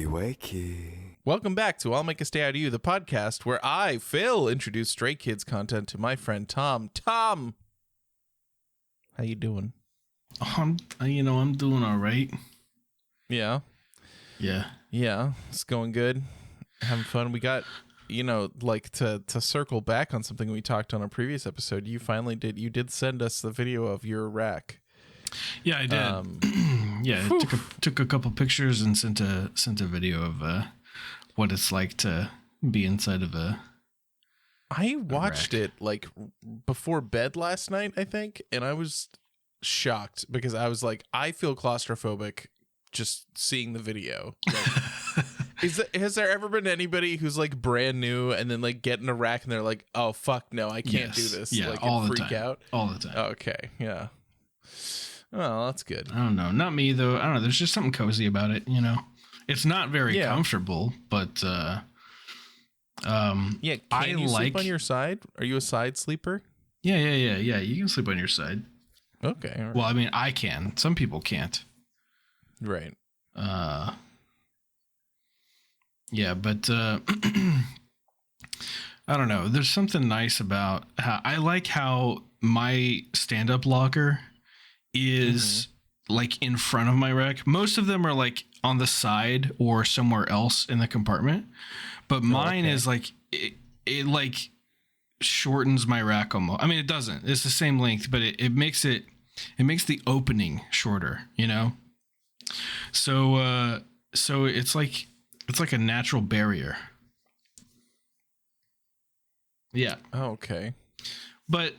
Wakey. Welcome back to I'll Make a Stay Out of You, the podcast where I, Phil, introduce Stray Kids content to my friend Tom. Tom, how you doing? I'm doing all right. Yeah. It's going good. Having fun. We got, to circle back on something we talked on a previous episode. You did send us the video of your rack. Yeah, I did. I took a couple pictures and sent a video of what it's like to be inside of I watched it like before bed last night, I think, and I was shocked because I was like, I feel claustrophobic just seeing the video. Like, has there ever been anybody who's like brand new and then like get in a rack and they're like, oh fuck no, I can't do this. Yeah, like all the freak time. out All the time. Okay, yeah. Oh, that's good. I don't know. Not me though. I don't know. There's just something cozy about it, you know. It's not very comfortable, but can you sleep on your side? Are you a side sleeper? Yeah. You can sleep on your side. Okay. Right. Well, I mean, I can. Some people can't. Right. Yeah, but I don't know. There's something nice about how my stand-up locker is like in front of my rack. Most of them are like on the side or somewhere else in the compartment, but mine is like it like shortens my rack almost. I mean, it doesn't. It's the same length, but it makes the opening shorter, you know? So it's like a natural barrier. Yeah. Oh, okay. But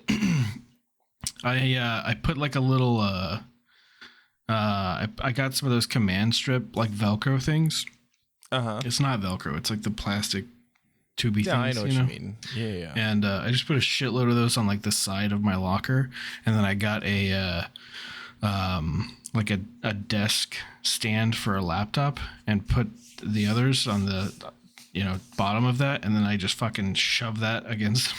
I put like a little I got some of those command strip like Velcro things. It's not Velcro, it's like the plastic tubey things. I know what you mean. Yeah. And I just put a shitload of those on like the side of my locker, and then I got a like a desk stand for a laptop and put the others on the bottom of that, and then I just fucking shove that against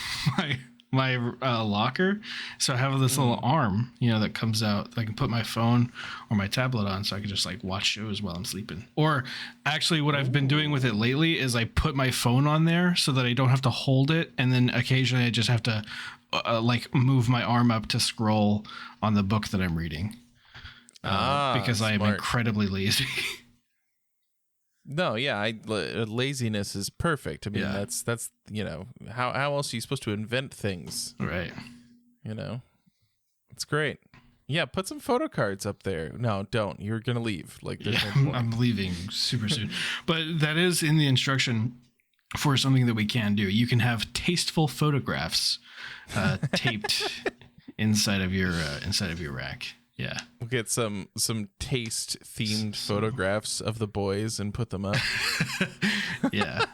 my locker, so I have this little arm that comes out that I can put my phone or my tablet on, so I can just like watch shows while I'm sleeping. Or actually what I've been doing with it lately is I put my phone on there so that I don't have to hold it, and then occasionally I just have to like move my arm up to scroll on the book that I'm reading, because I am incredibly lazy. No, yeah, laziness is perfect. I mean, that's how else are you supposed to invent things? Right. It's great. Yeah, put some photo cards up there. No, don't. You're going to leave. Like, there's no point. I'm leaving super soon. But that is in the instruction for something that we can do. You can have tasteful photographs taped inside of your rack. Yeah. We'll get some taste themed photographs of the boys and put them up. Yeah.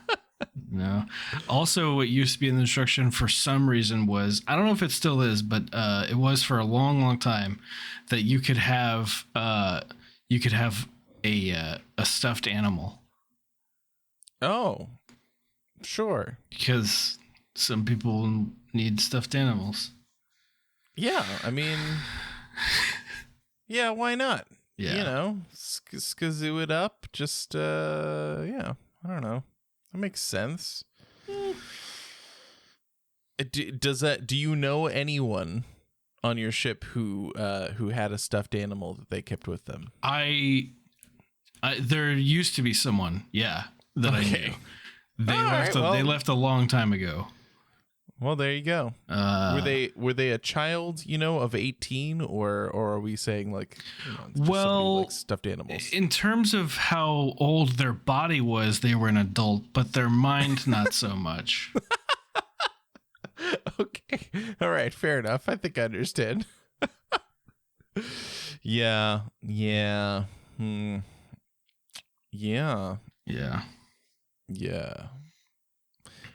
No. Also, what used to be in the instruction for some reason was, I don't know if it still is, but it was for a long, long time, that you could have a stuffed animal. Oh, sure. Because some people need stuffed animals. Yeah, I mean, yeah, why not? Yeah. Skazoo it up. Just, I don't know. That makes sense. Do you know anyone on your ship who had a stuffed animal that they kept with them? There used to be someone, that I knew. They left a long time ago. Well, there you go. Were they a child, of 18, or are we saying like, like stuffed animals? In terms of how old their body was, they were an adult, but their mind not so much. Okay. All right, fair enough. I think I understand. Yeah. Yeah.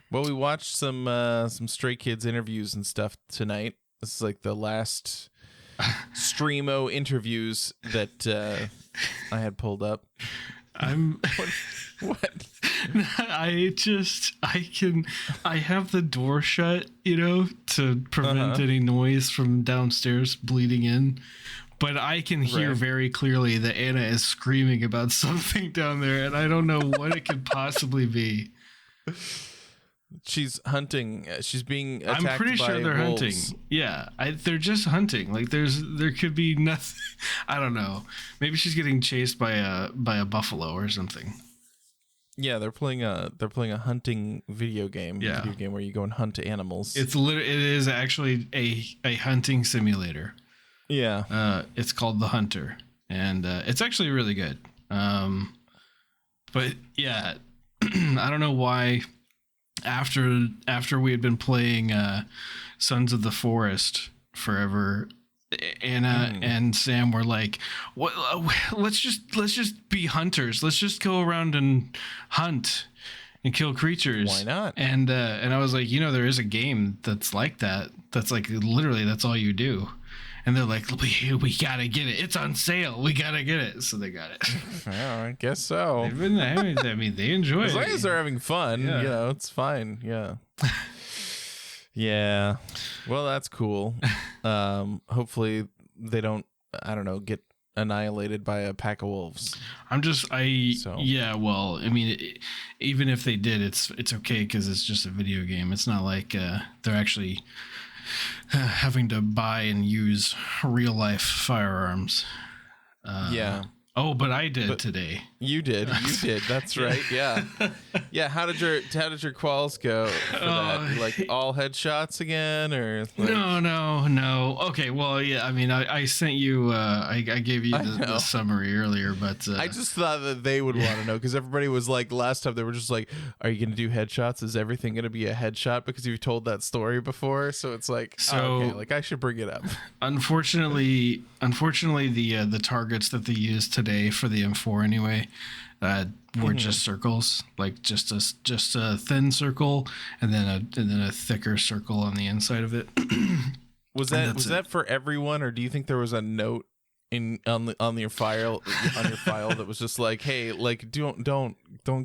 Well, we watched some Stray Kids interviews and stuff tonight. This is like the last streamo interviews that I had pulled up. What? I have the door shut, to prevent any noise from downstairs bleeding in. but I can hear Right. very clearly that Anna is screaming about something down there, and I don't know what it could possibly be. She's hunting. She's being attacked. I'm pretty sure by they're wolves. hunting. Yeah, they're just hunting. Like there could be nothing. I don't know. Maybe she's getting chased by a buffalo or something. Yeah, they're playing a hunting video game. Yeah. Video game where you go and hunt animals. It is actually a hunting simulator. Yeah. It's called The Hunter, and it's actually really good. But yeah, I don't know why. After we had been playing Sons of the Forest forever, Anna and Sam were like, "What? Let's just be hunters. Let's just go around and hunt and kill creatures. Why not?" And I was like, there is a game that's like that. That's like literally that's all you do. And they're like, we gotta get it. It's on sale. We gotta get it. So they got it. Yeah, I guess so. I mean, they enjoy it. As long as they're having fun, Yeah. it's fine. Yeah. Yeah. Well, that's cool. Hopefully they don't, I don't know, get annihilated by a pack of wolves. Yeah, well, I mean, even if they did, it's okay because it's just a video game. It's not like they're actually having to buy and use real life firearms. Yeah. Oh, but I did today. You did. That's right. Yeah. Yeah. How did your quals go for that? Like all headshots again, or like... No. Okay. Well, yeah. I mean, I sent you. I gave you the summary earlier, but I just thought that they would want to know because everybody was like last time they were just like, "Are you going to do headshots? Is everything going to be a headshot?" Because you've told that story before, so it's like, okay, like I should bring it up. Unfortunately, the targets that they used today for the M4 anyway were just circles, like just a thin circle and then a thicker circle on the inside of it. Was that for everyone, or do you think there was a note on your file that was just like, hey, like don't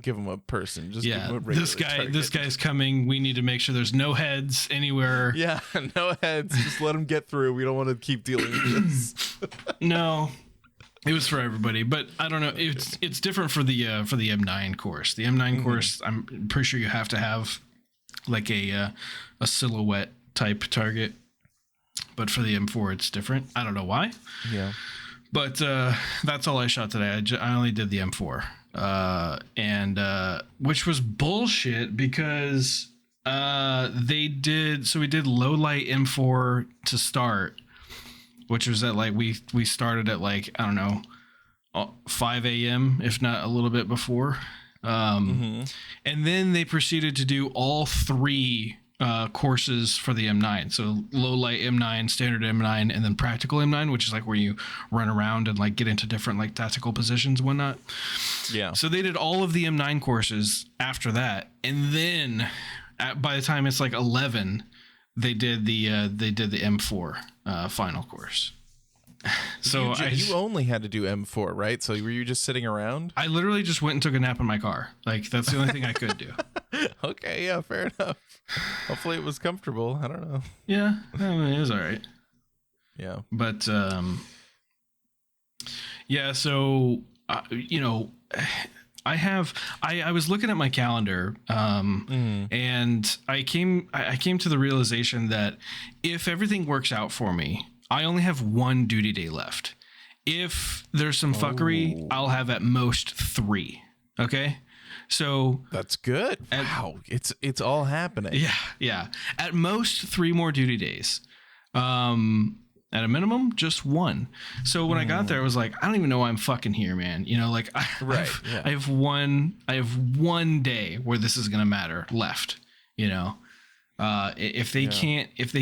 give him a person, just give him a regular target. This guy's coming, we need to make sure there's no heads anywhere. Yeah, no heads, just let him get through, we don't want to keep dealing with this. No, it was for everybody, but I don't know, it's different for the M9 course. The M9 course, I'm pretty sure you have to have like a silhouette type target, but for the M4 it's different. I don't know why. Yeah. But that's all I shot today. I only did the M4, and which was bullshit because we did low light M4 to start, which was at like we started at like, I don't know, 5 a.m. if not a little bit before, and then they proceeded to do all three courses for the M9. So low light M9, standard M9, and then practical M9, which is like where you run around and like get into different like tactical positions and whatnot. Yeah. So they did all of the M9 courses after that, and then by the time it's like 11, they did the M4 final course. So you only had to do M4, right? So were you just sitting around? I literally just went and took a nap in my car. Like that's the only thing I could do. Okay, yeah, fair enough. Hopefully it was comfortable. I don't know. Yeah, I mean, it was all right. Yeah. But yeah, so I was looking at my calendar, and I came to the realization that if everything works out for me, I only have one duty day left. If there's some fuckery, I'll have at most 3. Okay. So that's good. Wow. It's all happening. Yeah. At most 3 more duty days. At a minimum, just 1. So when I got there, I was like, I don't even know why I'm fucking here, man. Like I have one day where this is gonna matter left. If they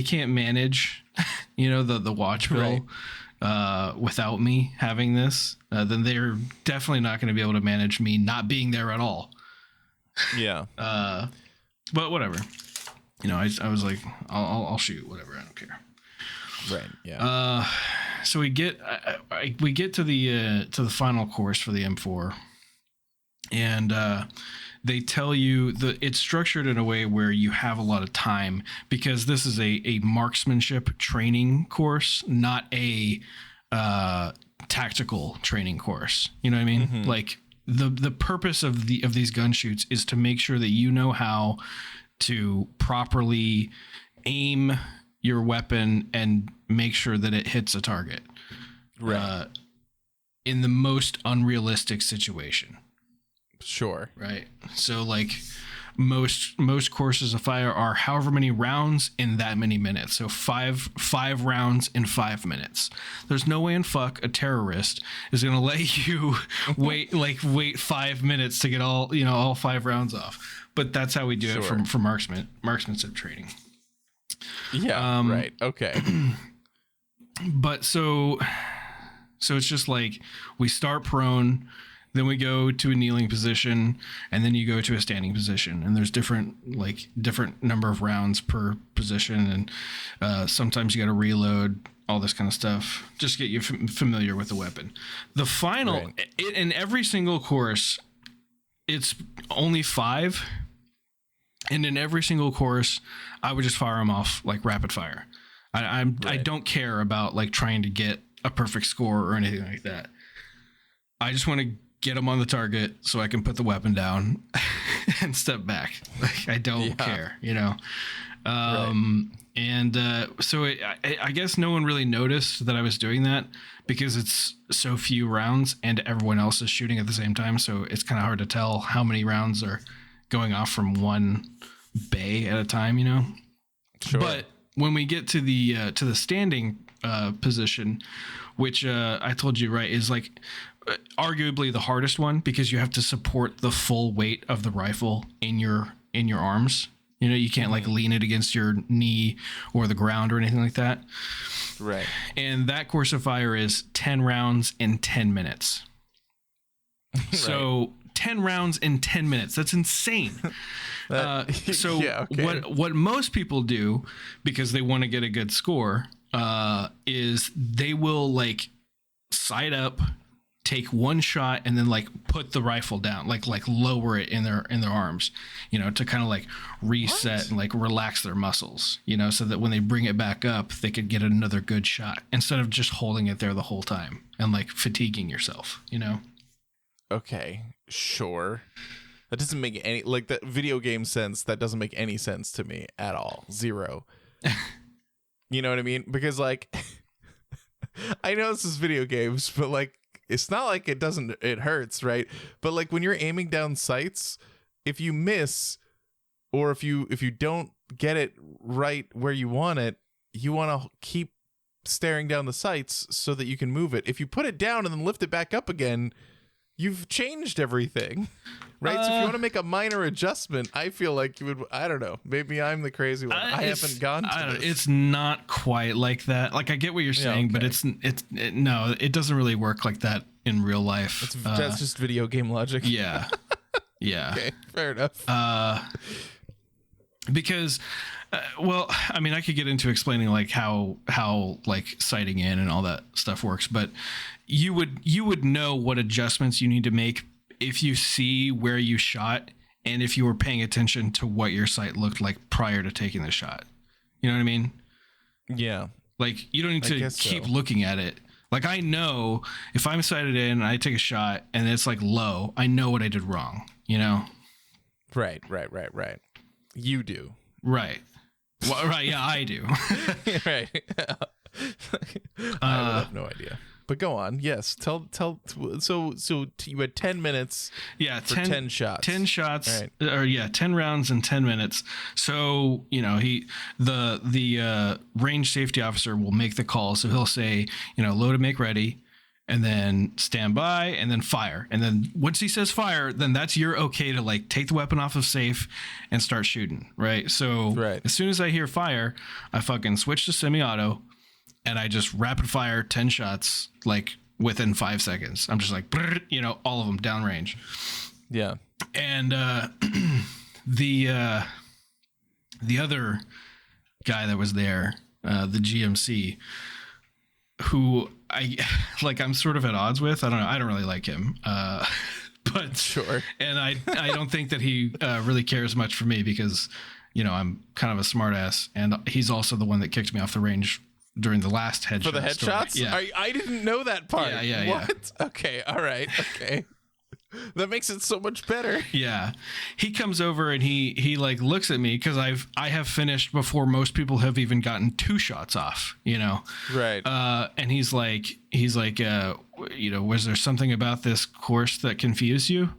can't manage, the watch bill without me having this, then they're definitely not going to be able to manage me not being there at all. Yeah. But whatever. I was like, I'll shoot whatever. I don't care. Right. Yeah. So we get to the final course for the M4, and they tell you it's structured in a way where you have a lot of time because this is a marksmanship training course, not a tactical training course. You know what I mean? Mm-hmm. Like the purpose of these gun shoots is to make sure that you know how to properly aim your weapon and make sure that it hits a target. Right. In the most unrealistic situation. Sure. Right. So like most courses of fire are however many rounds in that many minutes. So five rounds in 5 minutes. There's no way in fuck a terrorist is going to let you wait 5 minutes to get all 5 rounds off. But that's how we do it for marksmanship training. Yeah. Right. Okay. But so it's just like we start prone, then we go to a kneeling position, and then you go to a standing position. And there's different number of rounds per position. And sometimes you got to reload, all this kind of stuff. Just get you familiar with the weapon. The final, in every single course, it's only 5. And in every single course, I would just fire them off like rapid fire. I don't care about like trying to get a perfect score or anything like that. I just want to get them on the target so I can put the weapon down and step back. Like, I don't care, you know? And so I guess no one really noticed that I was doing that because it's so few rounds and everyone else is shooting at the same time. So it's kind of hard to tell how many rounds are going off from one bay at a time, you know? Sure. But when we get to the standing position, which I told you, right, is like arguably the hardest one because you have to support the full weight of the rifle in your arms. You know, you can't like lean it against your knee or the ground or anything like that. Right. And that course of fire is 10 rounds in 10 minutes. So 10 rounds in 10 minutes. That's insane. What most people do because they want to get a good score is they will like side up, take one shot, and then like put the rifle down, like lower it in their arms, you know, to kind of like reset and like relax their muscles, you know, so that when they bring it back up, they could get another good shot instead of just holding it there the whole time and like fatiguing yourself, you know? Okay, sure. That doesn't make any, like, that video game sense, that doesn't make any sense to me at all. Zero. You know what I mean? Because, like, I know this is video games, but, like, it's not like it hurts, right? But, like, when you're aiming down sights, if you miss, or if you don't get it right where you want it, you want to keep staring down the sights so that you can move it. If you put it down and then lift it back up again, you've changed everything, right? So if you want to make a minor adjustment, I feel like you would, I don't know, maybe I'm the crazy one. I haven't gone to this. It's not quite like that. Like, I get what you're saying, but no, it doesn't really work like that in real life. That's just video game logic. Yeah. Yeah. Okay, fair enough. Because, well, I mean, I could get into explaining like how like sighting in and all that stuff works, but you would know what adjustments you need to make if you see where you shot and if you were paying attention to what your sight looked like prior to taking the shot. You know what I mean? Yeah. Like, you don't need to keep looking at it. Like, I know if I'm sighted in and I take a shot and it's like low, I know what I did wrong, you know? Right. You do. Right. Well, right. Yeah, I do. Right. I would have no idea. But go on. Yes. Tell. So you had 10 minutes. Yeah. For 10 shots. 10 shots. Right. Or 10 rounds in 10 minutes. So, you know, the range safety officer will make the call. So he'll say, you know, load and make ready, and then stand by, and then fire. And then once he says fire, then that's your okay to like take the weapon off of safe and start shooting. Right. So as soon as I hear fire, I fucking switch to semi-auto. And I just rapid fire 10 shots, like within 5 seconds. I'm just like, you know, all of them downrange. Yeah. And the other guy that was there, the GMC, who I'm sort of at odds with. I don't know. I don't really like him. But sure. And I don't think that he really cares much for me because, you know, I'm kind of a smart ass, and he's also the one that kicked me off the range during the last headshot. For the headshots? Yeah. I didn't know that part. Yeah. What? Okay. All right. Okay. That makes it so much better. Yeah. He comes over and he like looks at me because I have finished before most people have even gotten 2 shots off, you know? Right. And he's like, you know, was there something about this course that confused you?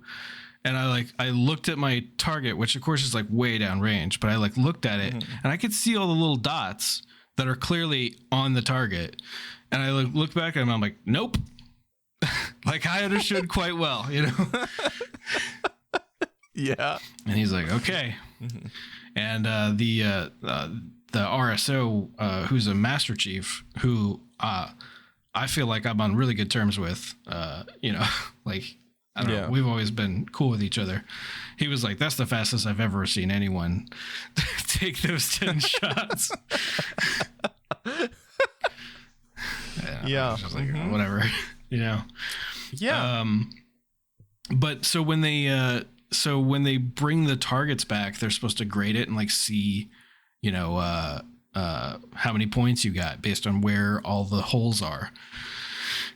And I looked at my target, which of course is like way down range, but I like looked at it and I could see all the little dots that are clearly on the target. And I looked back at him and I'm like, nope. Like I understood quite well, you know? Yeah. And he's like, okay. And the RSO, who's a Master Chief, who I feel like I'm on really good terms with, you know, like, I don't know, we've always been cool with each other. He was like, that's the fastest I've ever seen anyone take those 10 shots. Yeah. Just like, whatever, you know? Yeah. But so when they bring the targets back, they're supposed to grade it and like see, you know, how many points you got based on where all the holes are.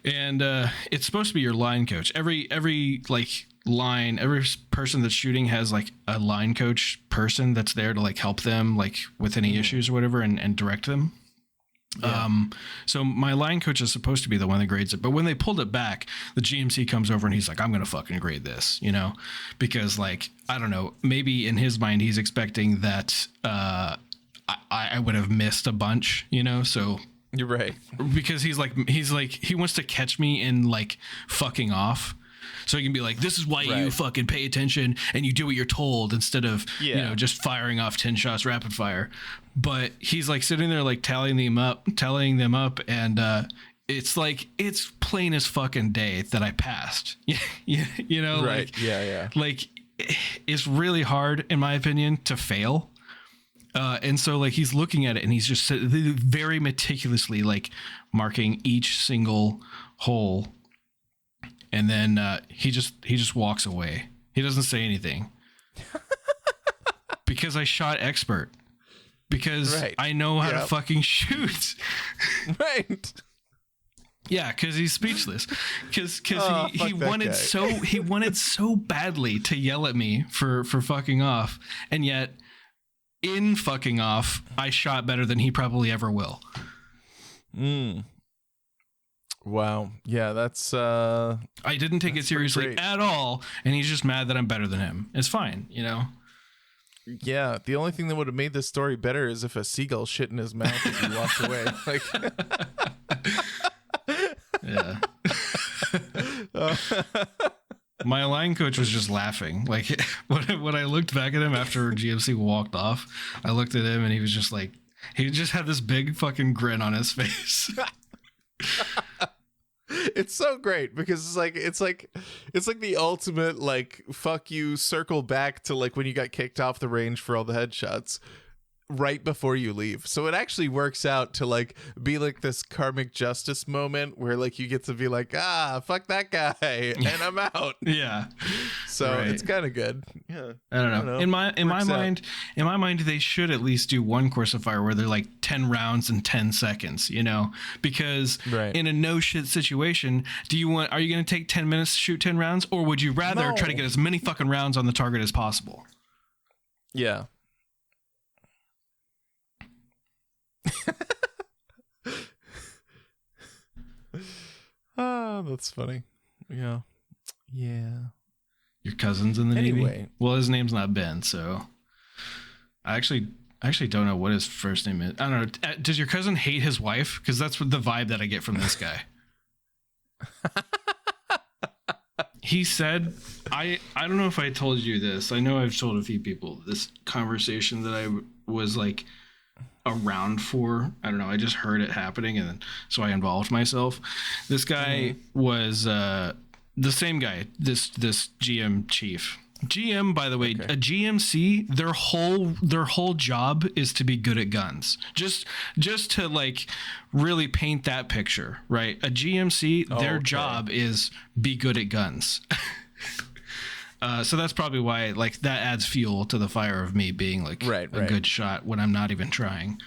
And it's supposed to be your line coach. Every like line, every person that's shooting has like a line coach person that's there to like help them like with any issues or whatever and direct them. Yeah. So my line coach is supposed to be the one that grades it, but when they pulled it back, the GMC comes over and he's like, I'm going to fucking grade this, you know, because like, I don't know, maybe in his mind, he's expecting that, I would have missed a bunch, you know? So you're right. Because he's like, he wants to catch me in like fucking off. So he can be like, this is why you fucking pay attention and you do what you're told instead of, you know, just firing off 10 shots rapid fire. But he's like sitting there, like tallying them up. And it's like, it's plain as fucking day that I passed. You know, right. Like, yeah. Like it's really hard, in my opinion, to fail. And so like he's looking at it and he's just very meticulously like marking each single hole. And then he just walks away. He doesn't say anything because I shot expert. Because I know how to fucking shoot. Right. Yeah, because he's speechless. Because he wanted so badly to yell at me for fucking off, and yet in fucking off, I shot better than he probably ever will. Wow. Yeah, that's I didn't take it seriously at all, and he's just mad that I'm better than him. It's fine, you know. Yeah, the only thing that would have made this story better is if a seagull shit in his mouth as he walked away. Like, yeah. My line coach was just laughing. Like when I looked back at him after GMC walked off, I looked at him and he was just like, he just had this big fucking grin on his face. It's so great because it's like the ultimate like fuck you, circle back to like when you got kicked off the range for all the headshots right before you leave. So it actually works out to like be like this karmic justice moment where like you get to be like, fuck that guy and I'm out. Yeah. So it's kind of good. Yeah. I don't know. In my mind, they should at least do one course of fire where they're like 10 rounds in 10 seconds, you know, because in a no shit situation, are you going to take 10 minutes to shoot 10 rounds, or would you rather try to get as many fucking rounds on the target as possible? Yeah. That's funny. Yeah. Your cousin's in the Navy? Well, his name's not Ben, so I actually don't know what his first name is. I don't know. Does your cousin hate his wife? Because that's what the vibe that I get from this guy. He said, I don't know if I told you this. I know I've told a few people this conversation that I was like around for. I don't know. I just heard it happening, and so I involved myself. This guy was the same guy. This GM chief. GM, by the way, a GMC, their whole job is to be good at guns. Just to like really paint that picture, right? A GMC, their job is be good at guns. So that's probably why like that adds fuel to the fire of me being like a good shot when I'm not even trying.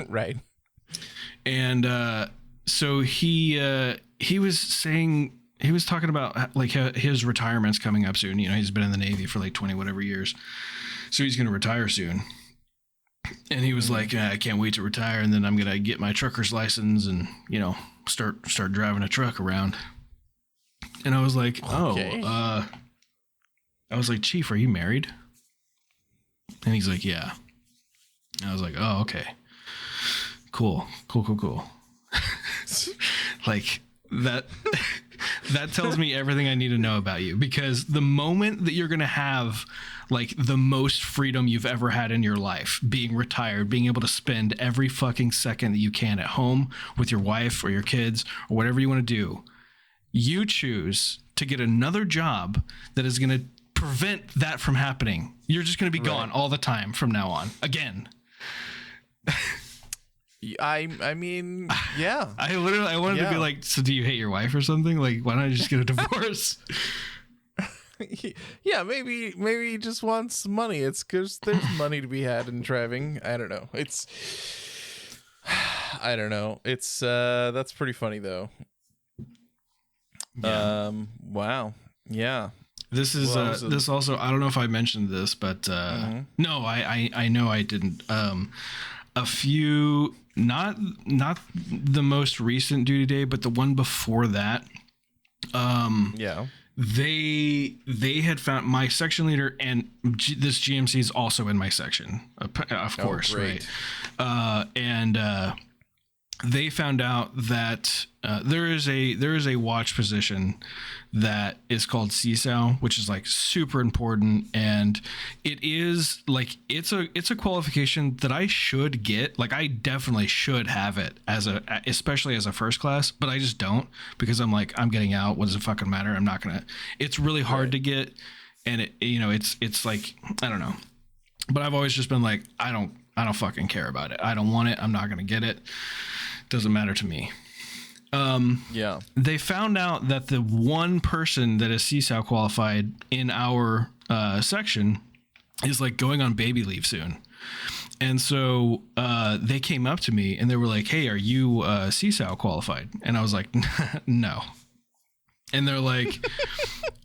Right. And so he was talking about like his retirement's coming up soon. You know, he's been in the Navy for like 20 whatever years, so he's going to retire soon. And he was like, I can't wait to retire, and then I'm gonna get my trucker's license and, you know, start driving a truck around. And I was like, I was like, Chief, are you married? And he's like, yeah. And I was like, oh, okay, cool. Like that. That tells me everything I need to know about you, because the moment that you're going to have like the most freedom you've ever had in your life, being retired, being able to spend every fucking second that you can at home with your wife or your kids or whatever you want to do, you choose to get another job that is going to prevent that from happening. You're just going to be gone all the time from now on. Again. I mean, yeah. I wanted to be like, so do you hate your wife or something? Like, why don't I just get a divorce? Yeah, maybe he just wants money. It's because there's money to be had in driving. I don't know. That's pretty funny though. Yeah. Wow. Yeah. This is this also, I don't know if I mentioned this, but no, I know I didn't. A few, not the most recent duty day, but the one before that. Yeah. They had found my section leader, and this GMC is also in my section, of course, right? And they found out that there is a watch position that is called CSAO, which is like super important, and it is like it's a qualification that I should get. Like I definitely should have it especially as a first class, but I just don't, because I'm like, I'm getting out. What does it fucking matter? I'm not gonna. It's really hard to get, and it's like, I don't know, but I've always just been like, I don't fucking care about it. I don't want it. I'm not gonna get it. Doesn't matter to me. They found out that the one person that is CSAO qualified in our section is like going on baby leave soon. And so they came up to me and they were like, hey, are you CSAO qualified? And I was like, no. And they're like,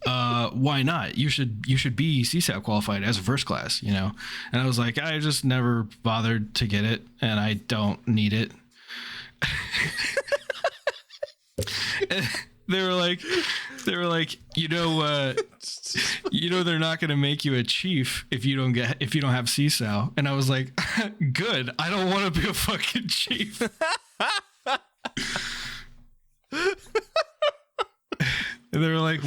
why not? You should be CSAO qualified as a first class, you know? And I was like, I just never bothered to get it, and I don't need it. They were like, they're not going to make you a chief if you don't have CSAO. And I was like, good. I don't want to be a fucking chief. And they were like,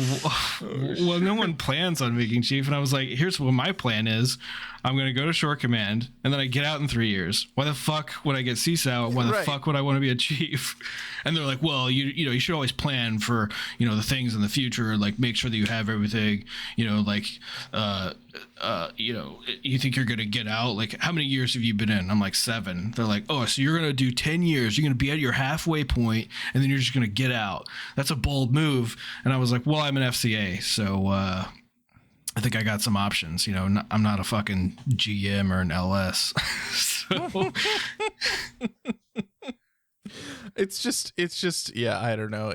well, no one plans on making chief. And I was like, here's what my plan is. I'm going to go to shore command, and then I get out in 3 years. Why the fuck would I get CSAO? Why the fuck would I want to be a chief? And they're like, well, you should always plan for, the things in the future, like make sure that you have everything, like, you think you're going to get out? Like, how many years have you been in? I'm like 7. They're like, oh, so you're going to do 10 years. You're going to be at your halfway point, and then you're just going to get out. That's a bold move. And I was like, well, I'm an FCA, so, I think I got some options, I'm not a fucking GM or an LS. So. It's just, yeah, I don't know.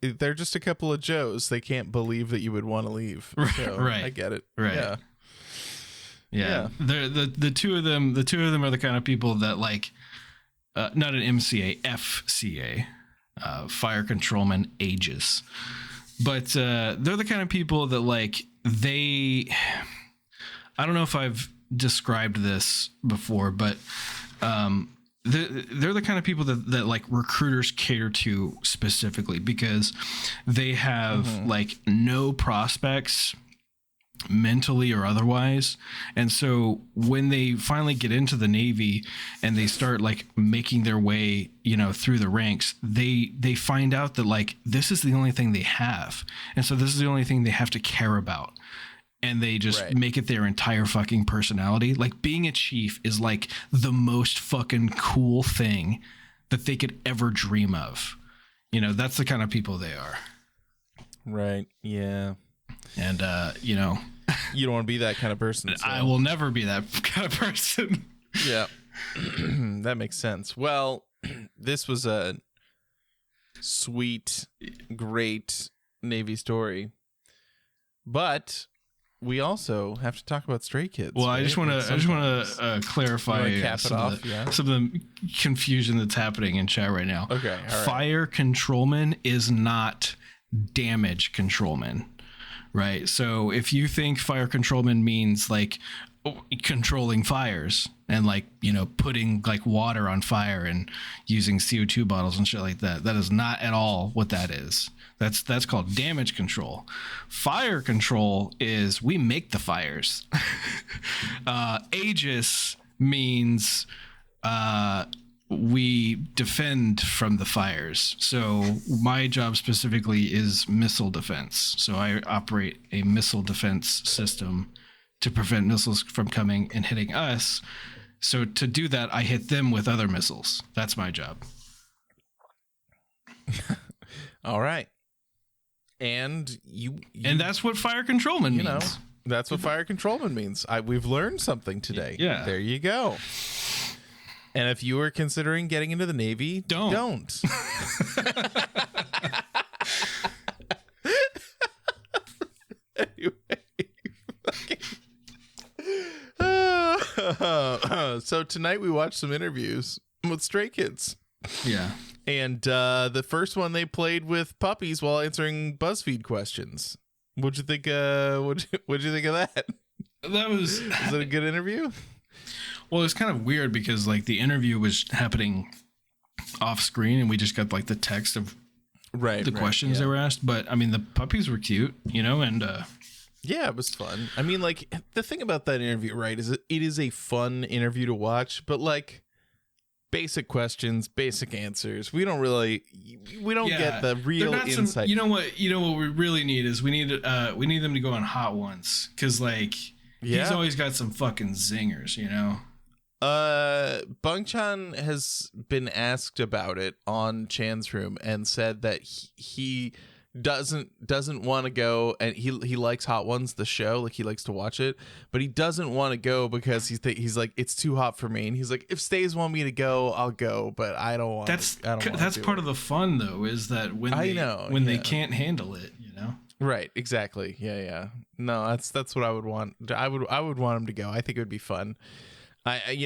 They're just a couple of Joes. They can't believe that you would want to leave. So right. I get it. Right. Yeah. The two of them are the kind of people that like, not an MCA, FCA, fire controlman aegis. But they're the kind of people that like I don't know if I've described this before, but they're the kind of people that like recruiters cater to specifically, because they have like no prospects mentally or otherwise. And so when they finally get into the Navy and they start like making their way, through the ranks, they find out that like this is the only thing they have. And so this is the only thing they have to care about. And they just make it their entire fucking personality. Like being a chief is like the most fucking cool thing that they could ever dream of. That's the kind of people they are. Right. Yeah. And, you don't want to be that kind of person. So. I will never be that kind of person. Yeah. That makes sense. Well, this was a sweet, great Navy story, but we also have to talk about Stray Kids. Well, right? I just want to clarify some of the confusion that's happening in chat right now. Okay, all right. Fire controlman is not damage controlman, right? So if you think fire controlman means like controlling fires and like, you know, putting like water on fire and using CO2 bottles and shit like that, that is not at all what that is. That's called damage control. Fire control is we make the fires. Aegis means we defend from the fires. So my job specifically is missile defense. So I operate a missile defense system to prevent missiles from coming and hitting us. So to do that, I hit them with other missiles. That's my job. All right. And you and that's what fire controlman means. Know, that's what fire controlman means. We've learned something today. Yeah. There you go. And if you are considering getting into the Navy, don't. Anyway. So tonight we watched some interviews with Stray Kids. Yeah. And the first one they played with puppies while answering BuzzFeed questions. What'd you think? What'd you think of that? Was it a good interview? Well, it's kind of weird because like the interview was happening off screen, and we just got like the text of the questions they were asked. But I mean, the puppies were cute, you know, and yeah, it was fun. I mean, like the thing about that interview, right, is it is a fun interview to watch, but like. Basic questions, basic answers. We don't get the real insight. You know what we really need is we need them to go on Hot Ones, because like he's always got some fucking zingers, you know. Bang Chan has been asked about it on Chan's Room and said that he doesn't want to go, and he likes Hot Ones, the show, like he likes to watch it, but he doesn't want to go because he's like, it's too hot for me, and he's like, if Stays want me to go, I'll go, but I don't want. That's part of the fun though, is that when they can't handle it, you know. Right, exactly. Yeah. No, that's what I would want. I would want him to go. I think it would be fun. I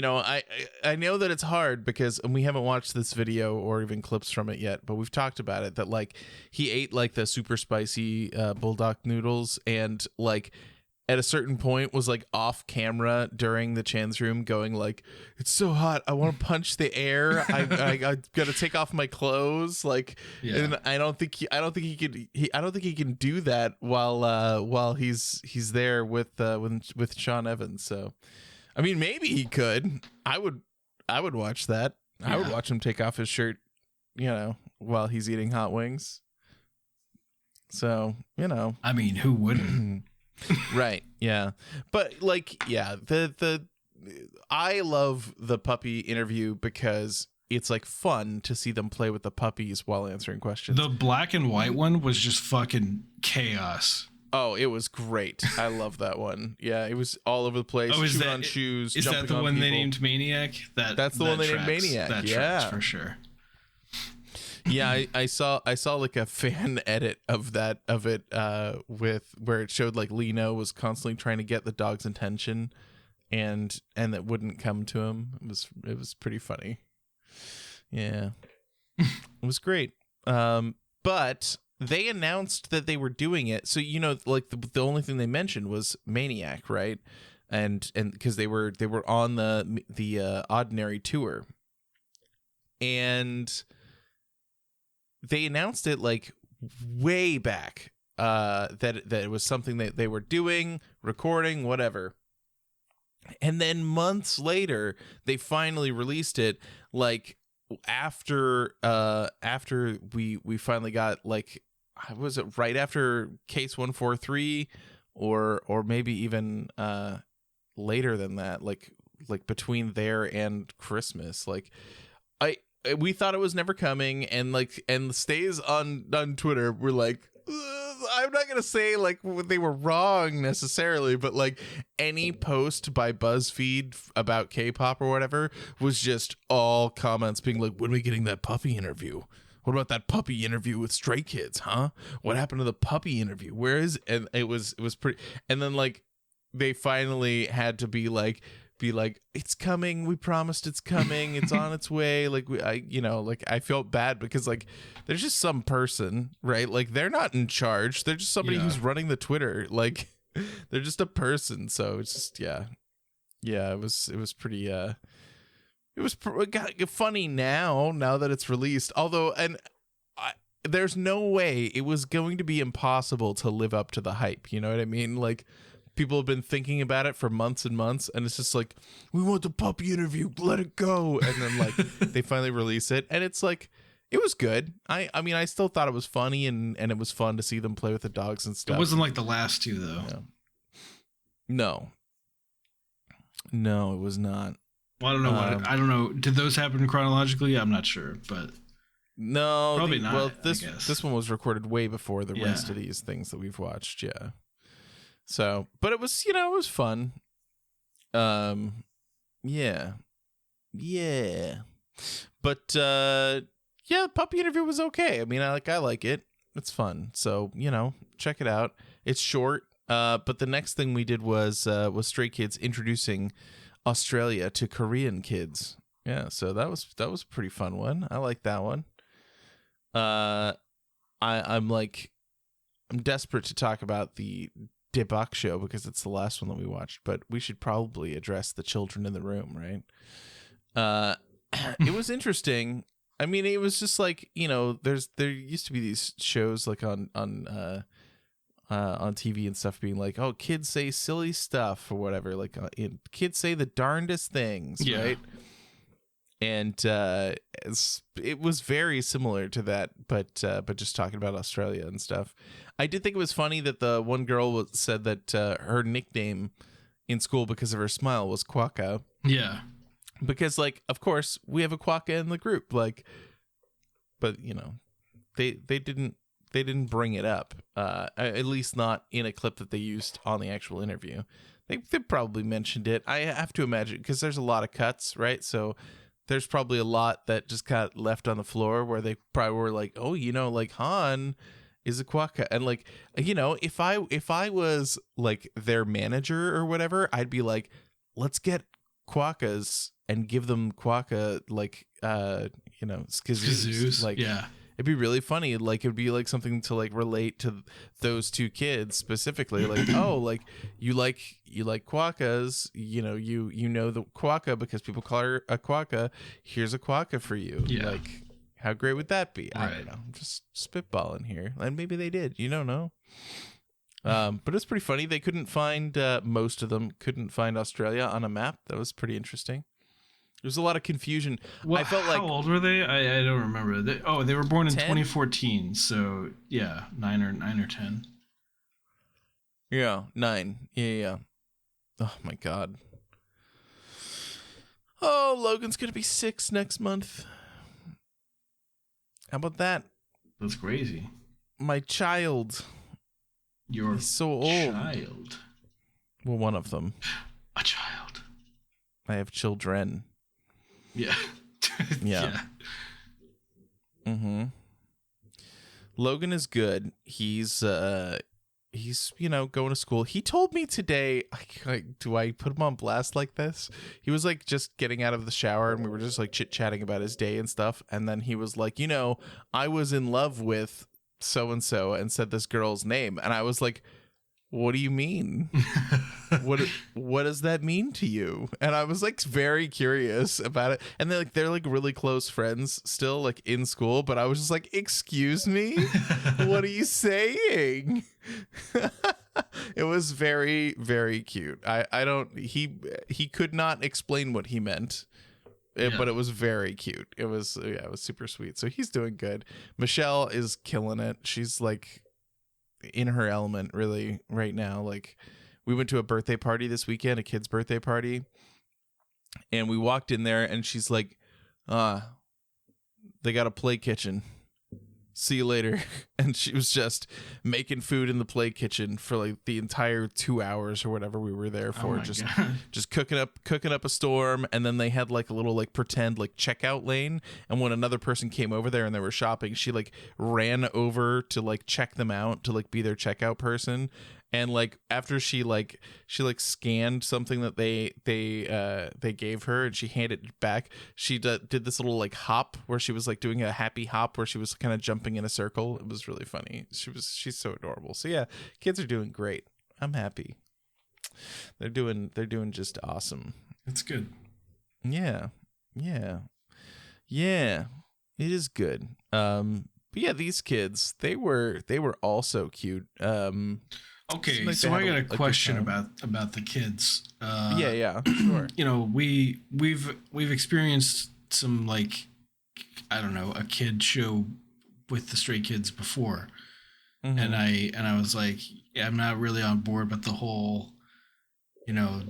know that it's hard because we haven't watched this video or even clips from it yet, but we've talked about it, that like he ate like the super spicy bulldog noodles, and like at a certain point was like off camera during the Chan's Room going like, it's so hot, I want to punch the air, I gotta take off my clothes, like, and I don't think he can do that while he's there with Sean Evans. So I mean, maybe he could. I would watch that. Yeah. I would watch him take off his shirt, you know, while he's eating hot wings. So, you know. I mean, who wouldn't? Right. Yeah. But like, yeah, I love the puppy interview because it's like fun to see them play with the puppies while answering questions. The black and white one was just fucking chaos. Oh, it was great. I love that one. Yeah, it was all over the place. Oh, chewing on shoes. Is that the one people. they named Maniac? That's the one they named Maniac. That tracks for sure. Yeah, I saw like a fan edit of it with where it showed like Lino was constantly trying to get the dog's attention, and that wouldn't come to him. It was pretty funny. Yeah, it was great. But they announced that they were doing it. So, you know, like the only thing they mentioned was Maniac, right? And because they were on the Ordinary tour. And they announced it like way back that it was something that they were doing, recording, whatever. And then months later, they finally released it, like after we finally got, like, was it right after Case 143 or maybe even later than that, like between there and Christmas. Like we thought it was never coming, and the Stays on Twitter were like, I'm not gonna say like they were wrong necessarily, but like any post by BuzzFeed about K-pop or whatever was just all comments being like, when are we getting that puppy interview? What about that puppy interview with Stray Kids, huh? What happened to the puppy interview? Where is, and it was pretty, and then like they finally had to be like, it's coming, we promised it's coming, it's on its way. Like I felt bad because like there's just some person, right? Like they're not in charge, they're just somebody who's running the Twitter, like they're just a person. So it's just it was pretty funny now that it's released, although there's no way it was going to be impossible to live up to the hype, you know what I mean? Like people have been thinking about it for months and months, and it's just like, we want the puppy interview, let it go. And then like they finally release it, and it's like, it was good. I mean, I still thought it was funny, and it was fun to see them play with the dogs and stuff. It wasn't like the last two though. No, it was not. Well, I don't know I don't know. Did those happen chronologically? I'm not sure, but no, probably not. Well, this one was recorded way before the rest of these things that we've watched. Yeah. So, but it was, it was fun. Yeah. But puppy interview was okay. I mean, I like it. It's fun. So, check it out. It's short. But the next thing we did was Stray Kids introducing Australia to Korean kids. Yeah, so that was a pretty fun one. I like that one. I'm desperate to talk about the Daebak Show because it's the last one that we watched, but we should probably address the children in the room, right? It was interesting. I mean, it was just like, there used to be these shows like on TV and stuff being like, oh, kids say silly stuff or whatever, like kids say the darndest things, right? And it was very similar to that, but just talking about Australia and stuff. I did think it was funny that the one girl said that her nickname in school because of her smile was Quokka. Yeah. Because, like, of course, we have a Quokka in the group, like, but they didn't bring it up, at least not in a clip that they used on the actual interview. They probably mentioned it. I have to imagine, because there's a lot of cuts, right? So there's probably a lot that just got left on the floor where they probably were like, oh, like Han is a Quokka. And like, if I was like their manager or whatever, I'd be like, let's get Quokkas and give them Quokka, like, skazoos. Like, yeah. It'd be really funny. Like, it'd be like something to like relate to those two kids specifically. Like, oh, like you like Quokkas. You know the Quokka because people call her a Quokka. Here's a Quokka for you. Yeah. Like, how great would that be? Right. I don't know. I'm just spitballing here, and maybe they did. You don't know. But it's pretty funny. They couldn't find most of them couldn't find Australia on a map. That was pretty interesting. There's a lot of confusion. Well, I felt like, how old were they? I don't remember. They were born in 2014. So yeah, 9 or 10. Yeah, 9. Yeah. Oh my God. Oh, Logan's gonna be 6 next month. How about that? That's crazy. My child. He's so old. Child. Well, one of them. A child. I have children. Yeah. Yeah. Mm-hmm. Logan is good. He's going to school. He told me today, do I put him on blast like this? He was like just getting out of the shower and we were just like chit-chatting about his day and stuff. And then he was like, I was in love with so-and-so and said this girl's name. And I was like, what do you mean? What does that mean to you? And I was like very curious about it. And they're like really close friends still, like in school, but I was just like, excuse me? What are you saying? It was very, very cute. He could not explain what he meant. But it was very cute. It was super sweet. So he's doing good. Michelle is killing it. She's like in her element really right now. Like, we went to a birthday party this weekend, a kid's birthday party, and we walked in there and she's like, they got a play kitchen. see you later. And she was just making food in the play kitchen for like the entire 2 hours or whatever we were there for. Just cooking up a storm. And then they had like a little like pretend like checkout lane. And when another person came over there and they were shopping, she like ran over to like check them out, to like be their checkout person. And like after she scanned something that they gave her and she handed it back, she did this little like hop where she was like doing a happy hop where she was kind of jumping in a circle. It was really funny. She's so adorable. So yeah, kids are doing great. I'm happy. They're doing just awesome. It's good. Yeah. It is good. But yeah, these kids, they were also cute. Okay, like so I got a question about the kids. Yeah, sure. You know, we've experienced some like, I don't know, a kid show with the Stray Kids before, and I was like, yeah, I'm not really on board, but the whole, you know,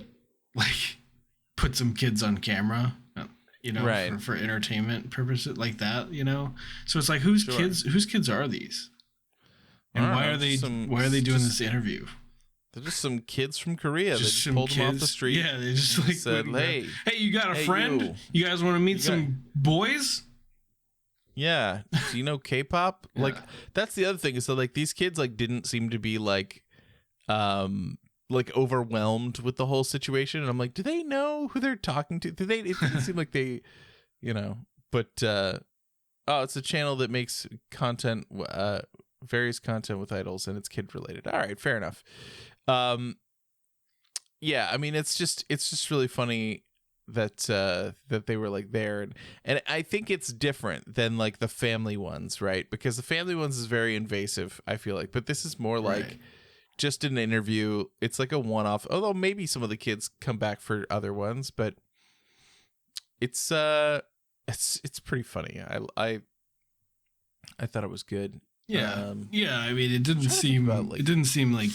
like put some kids on camera, you know, right. for entertainment purposes like that, you know. So it's like, whose kids are these? And why are they doing this interview? They're just some kids from Korea. They just pulled them off the street. Yeah, they just like said, "Hey, you got a friend? You guys want to meet some boys?" Yeah. Do you know K-pop? Yeah. Like that's the other thing is so like these kids like didn't seem to be like overwhelmed with the whole situation. And I'm like, do they know who they're talking to? It didn't seem like they, you know. But it's a channel that makes content. Various content with idols and it's kid related. All right, fair enough. Yeah, I mean it's just really funny that they were like there and I think it's different than like the family ones, right? Because the family ones is very invasive, I feel like, but this is more like just an interview. It's like a one-off, although maybe some of the kids come back for other ones, but it's pretty funny. I thought it was good. Yeah, I mean, it didn't seem like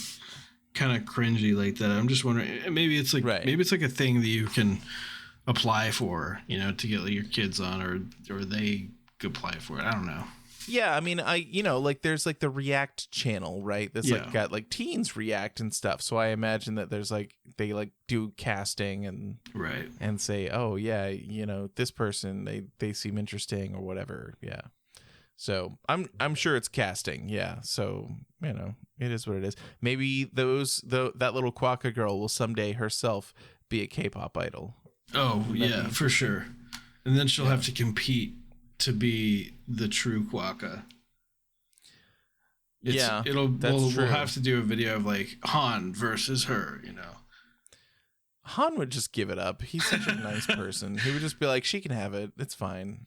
kind of cringy like that. I'm just wondering, maybe it's like maybe it's like a thing that you can apply for, you know, to get like, your kids on, or they could apply for it. I don't know. Yeah, I mean, like there's like the React channel, right? That's like got like teens react and stuff. So I imagine that there's like they like do casting and say, oh yeah, you know, this person they seem interesting or whatever. Yeah. So I'm sure it's casting, yeah. So you know it is what it is. Maybe that little Quokka girl will someday herself be a K-pop idol. Oh yeah, for sure. And then she'll have to compete to be the true Quokka. We'll have to do a video of like Han versus her. You know, Han would just give it up. He's such a nice person. He would just be like, she can have it. It's fine.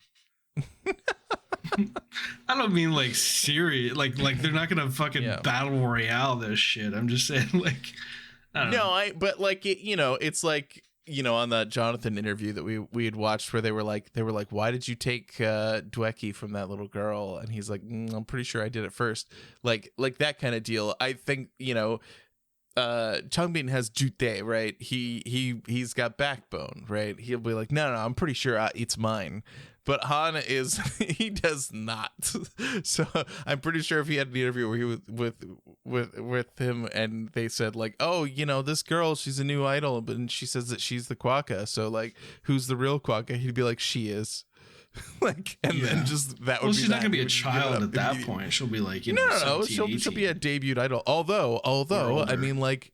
I don't mean like serious, like they're not gonna fucking battle royale this shit. I'm just saying like, I don't know. But like it's like, you know, on that Jonathan interview that we had watched where they were like, why did you take Dwecky from that little girl? And he's like, I'm pretty sure I did it first. Like that kind of deal. I think, you know, Changbin has jute, right? He's got backbone, right? He'll be like, no, I'm pretty sure it's mine. But Han he does not. So I'm pretty sure if he had an interview where he was with him and they said like, oh, you know, this girl, she's a new idol, but she says that she's the Quokka. So like, who's the real Quokka? He'd be like, she is. Like, and then just that would. Well, she's not gonna be a child at that point. She'll be like, you know, no, she'll be a debut idol. Although I mean, like,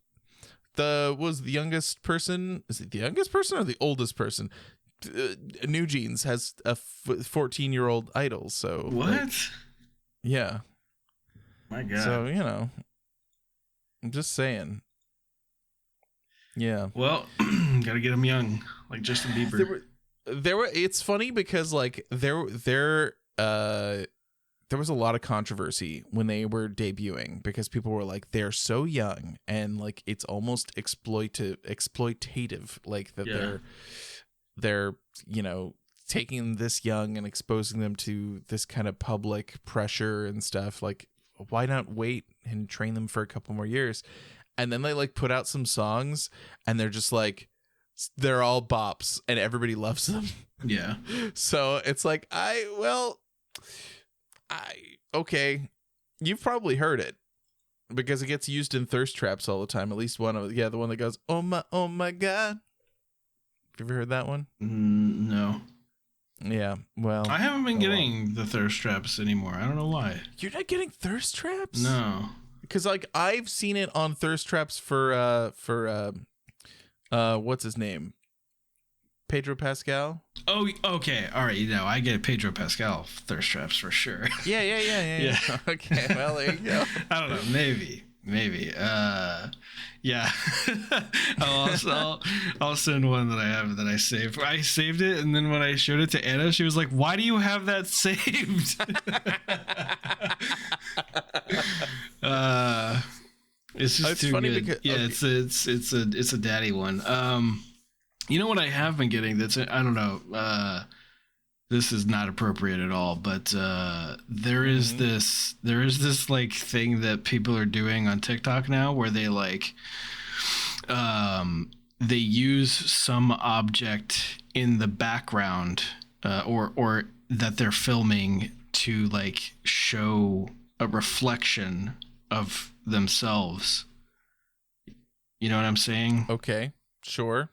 was the youngest person? Is it the youngest person or the oldest person? New Jeans has a 14-year-old idol. So what? Like, yeah. My God. So you know, I'm just saying. Yeah. Well, gotta get them young, like Justin Bieber. There were. It's funny because like there was a lot of controversy when they were debuting because people were like, they're so young and like it's almost exploitative, like that they're you know, taking this young and exposing them to this kind of public pressure and stuff. Like, why not wait and train them for a couple more years? And then they like put out some songs and they're just like, they're all bops and everybody loves them. Yeah. So it's like, I Okay, you've probably heard it because it gets used in thirst traps all the time. At least one of the one that goes, oh my god. Have you ever heard that one? No. Yeah, well, I haven't been getting the thirst traps anymore. I don't know why. You're not getting thirst traps? No. Because like I've seen it on thirst traps for what's his name? Pedro Pascal. Oh, okay. All right. I get Pedro Pascal thirst traps for sure. Yeah. Okay. Well, there you go. I don't know. Maybe. Yeah. I'll send one that I have that I saved. I saved it, and then when I showed it to Anna, she was like, "Why do you have that saved?" It's just too funny good. because, okay. It's a daddy one. You know what I have been getting? That's I don't know. This is not appropriate at all, but there is this like thing that people are doing on TikTok now where they like they use some object in the background or that they're filming to like show a reflection of themselves. You know what I'm saying? Okay, sure.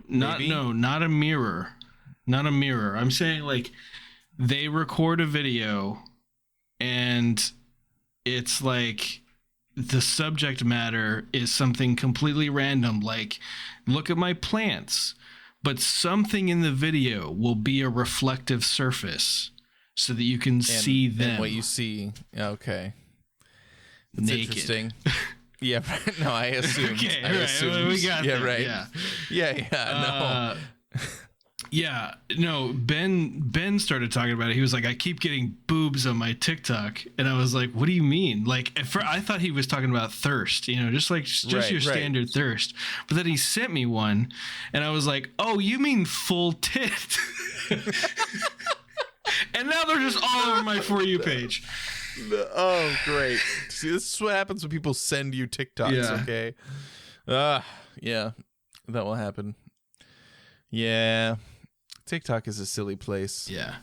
Not a mirror. Not a mirror. I'm saying like they record a video and it's like the subject matter is something completely random, like look at my plants, but something in the video will be a reflective surface so that you can see them. And what you see. Okay. That's naked. Interesting. Yeah, no, I assumed. Okay, I assumed. We got yeah, that. Right. Yeah. No. Yeah, no, Ben started talking about it. He was like, I keep getting boobs on my TikTok. And I was like, what do you mean? Like, I thought he was talking about thirst, just your standard thirst. But then he sent me one and I was like, oh, you mean full tit? And now they're just all over my For You page. Oh, great. See, this is what happens when people send you TikToks, okay? Yeah, that will happen. Yeah. TikTok is a silly place. Yeah.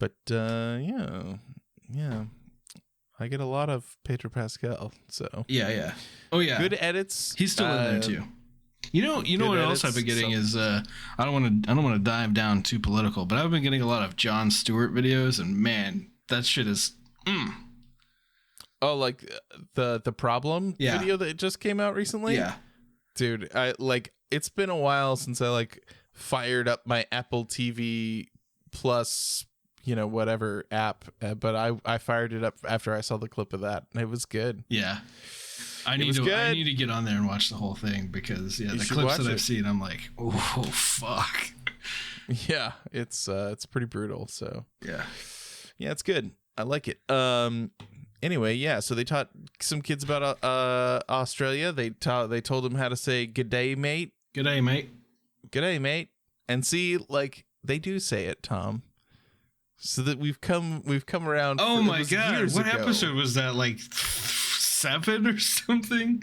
But yeah. I get a lot of Pedro Pascal, so yeah. Oh yeah. Good edits. He's still in there too. You know what else I've been getting is I don't want to dive down too political, but I've been getting a lot of Jon Stewart videos, and man, that shit is Oh, like the problem video that just came out recently? Yeah. Dude, it's been a while since I fired up my Apple TV Plus, whatever app, but I fired it up after I saw the clip of that, and it was good. Yeah. I need to get on there and watch the whole thing because the clips that I've seen, I'm like, oh fuck. Yeah, it's pretty brutal. So yeah, it's good. I like it. Anyway, yeah. So they taught some kids about Australia. They told them how to say "G'day, mate." G'day, mate. G'day, mate. And see, they do say it, Tom. So that we've come around. Oh my god! What episode was that? 7 or something?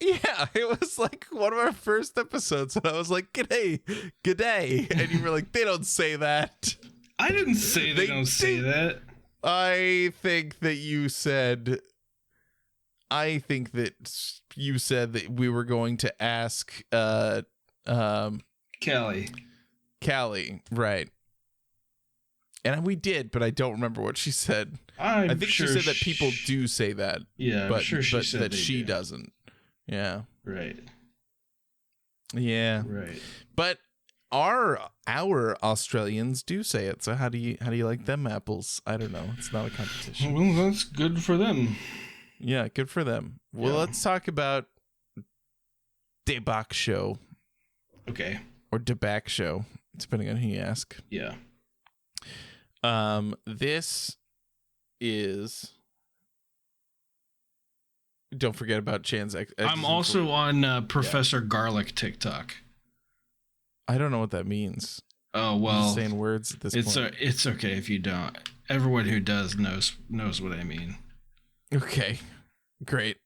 Yeah, it was one of our first episodes, and I was like, "G'day, and you were like, "They don't say that." I didn't say they don't say that. I think that you said that we were going to ask Callie, right? And we did, but I don't remember what she said. I think she said that people do say that. Yeah, but she said that she doesn't. Yeah. Right. Yeah. Right. But our Australians do say it. So how do you like them apples? I don't know. It's not a competition. Well, that's good for them. Yeah, good for them. Well, let's talk about Daebak Show. Okay. Or Daebak Show, depending on who you ask. Yeah. This is. Don't forget about Chan's. I'm also on Professor Garlic TikTok. I don't know what that means. Oh well, I'm just saying words at this point. It's okay if you don't. Everyone who does knows what I mean. Okay, great.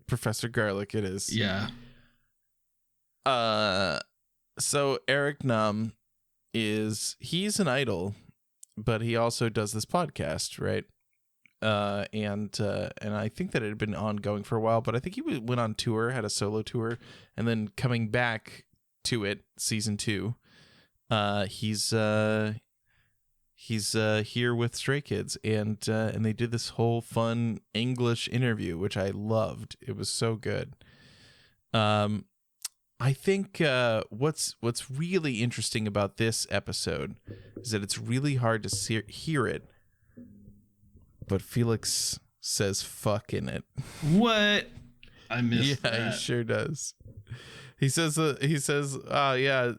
Professor Garlic, it is. Yeah. So Eric Nam he's an idol, but he also does this podcast, right? And I think that it had been ongoing for a while, but I think he went on tour, had a solo tour, and then coming back to it, season 2, he's here with Stray Kids, and they did this whole fun English interview, which I loved. It was so good. I think what's really interesting about this episode is that it's really hard to hear it, but Felix says "fuck" in it. What? I missed that. Yeah, he sure does. He says, yeah,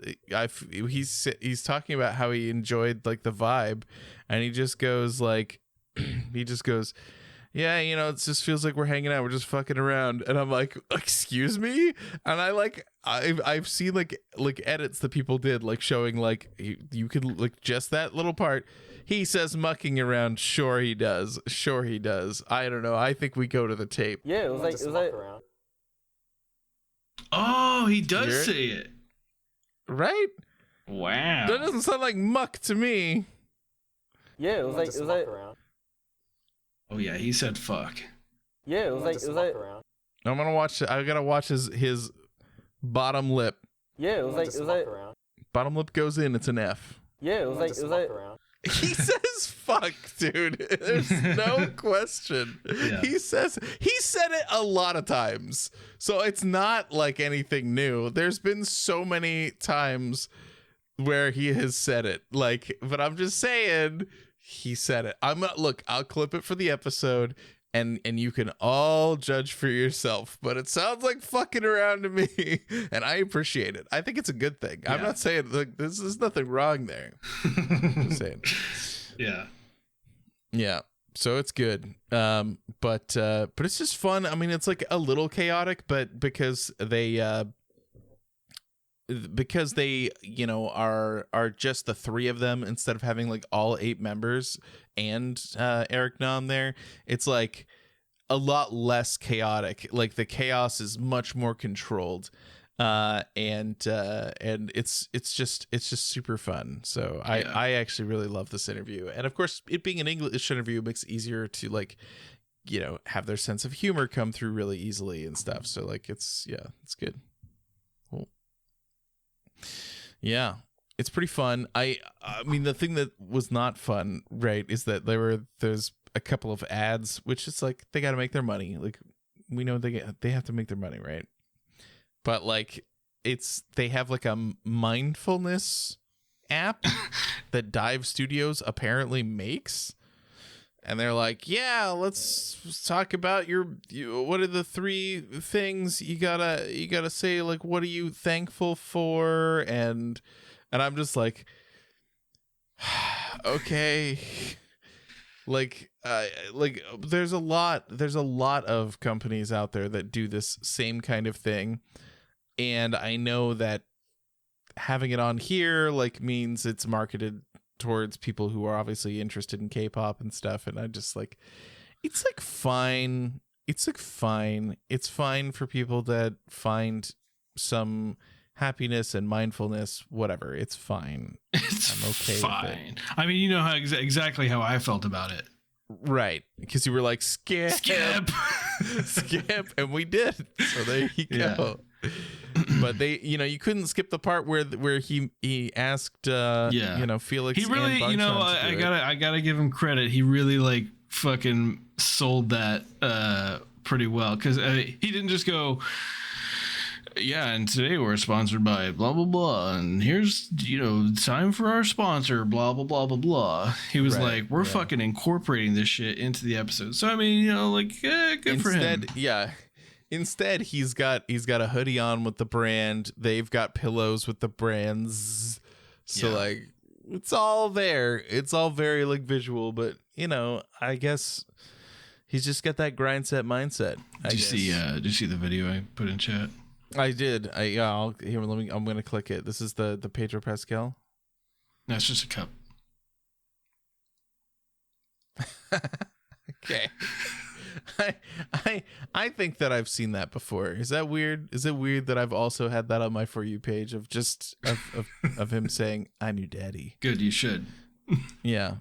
he's talking about how he enjoyed like the vibe, and he just goes like, yeah, you know, it just feels like we're hanging out, we're just fucking around, and I'm like, excuse me, and I've seen like edits that people did, like showing like you could like just that little part. He says mucking around. Sure he does. I don't know. I think we go to the tape. Yeah, it was like around. Oh, he does say it. Right? Wow. That doesn't sound like muck to me. Yeah, it was like around. Oh yeah, he said fuck. Yeah, it was like around. I'm gonna watch. I gotta watch his bottom lip. Yeah, it was like around. Bottom lip goes in. It's an F. Yeah, it was like around. He says fuck, dude. There's no question. Yeah. He said it a lot of times. So it's not like anything new. There's been so many times where he has said it. Like, but I'm just saying he said it. I'll clip it for the episode, and you can all judge for yourself, but it sounds like fucking around to me, and I appreciate it. I think it's a good thing. Yeah. I'm not saying like there's nothing wrong there. Just saying. Yeah. So it's good. But it's just fun. I mean, it's like a little chaotic, but because they you know are just the 3 of them instead of having like all 8 members and Eric Nam there, it's like a lot less chaotic. Like the chaos is much more controlled, and it's just super fun. So yeah. I actually really love this interview, and of course it being an English interview makes it easier to like, you know, have their sense of humor come through really easily and stuff. So like it's good. Cool. Yeah, it's pretty fun. I mean, the thing that was not fun, right, is that there's a couple of ads, which is like they got to make their money. Like we know they have to make their money, right? But like they have like a mindfulness app that Dive Studios apparently makes. And they're like, yeah, let's talk about what are the 3 things you gotta say, like, what are you thankful for? And I'm just like, okay, like there's a lot of companies out there that do this same kind of thing, and I know that having it on here like means it's marketed towards people who are obviously interested in K-pop and stuff, and I just like, it's like fine. It's like fine. It's fine for people that find some happiness and mindfulness, whatever. It's fine. I'm okay fine. with it. I mean, you know how exactly how I felt about it. Right. Because you were like, skip. Skip, and we did. So there you go. But they, you know, you couldn't skip the part where he asked you know, Felix. He really, and Bang you know, I gotta give him credit. He really like fucking sold that pretty well, because he didn't just go, yeah, and today we're sponsored by blah blah blah, and here's, you know, time for our sponsor, blah blah blah blah blah. He was like, we're fucking incorporating this shit into the episode. So I mean, you know, like, good for him. Yeah. Instead, he's got a hoodie on with the brand. They've got pillows with the brands. So like, it's all there. It's all very like visual, but you know, I guess he's just got that grind set mindset. Did you see the video I put in chat? I did. I'm gonna click it. This is the Pedro Pascal. No, it's just a cup. Okay. I think that I've seen that before. Is that weird? Is it weird that I've also had that on my For You page of just of him saying, "I'm your daddy"? Good, you should. Yeah.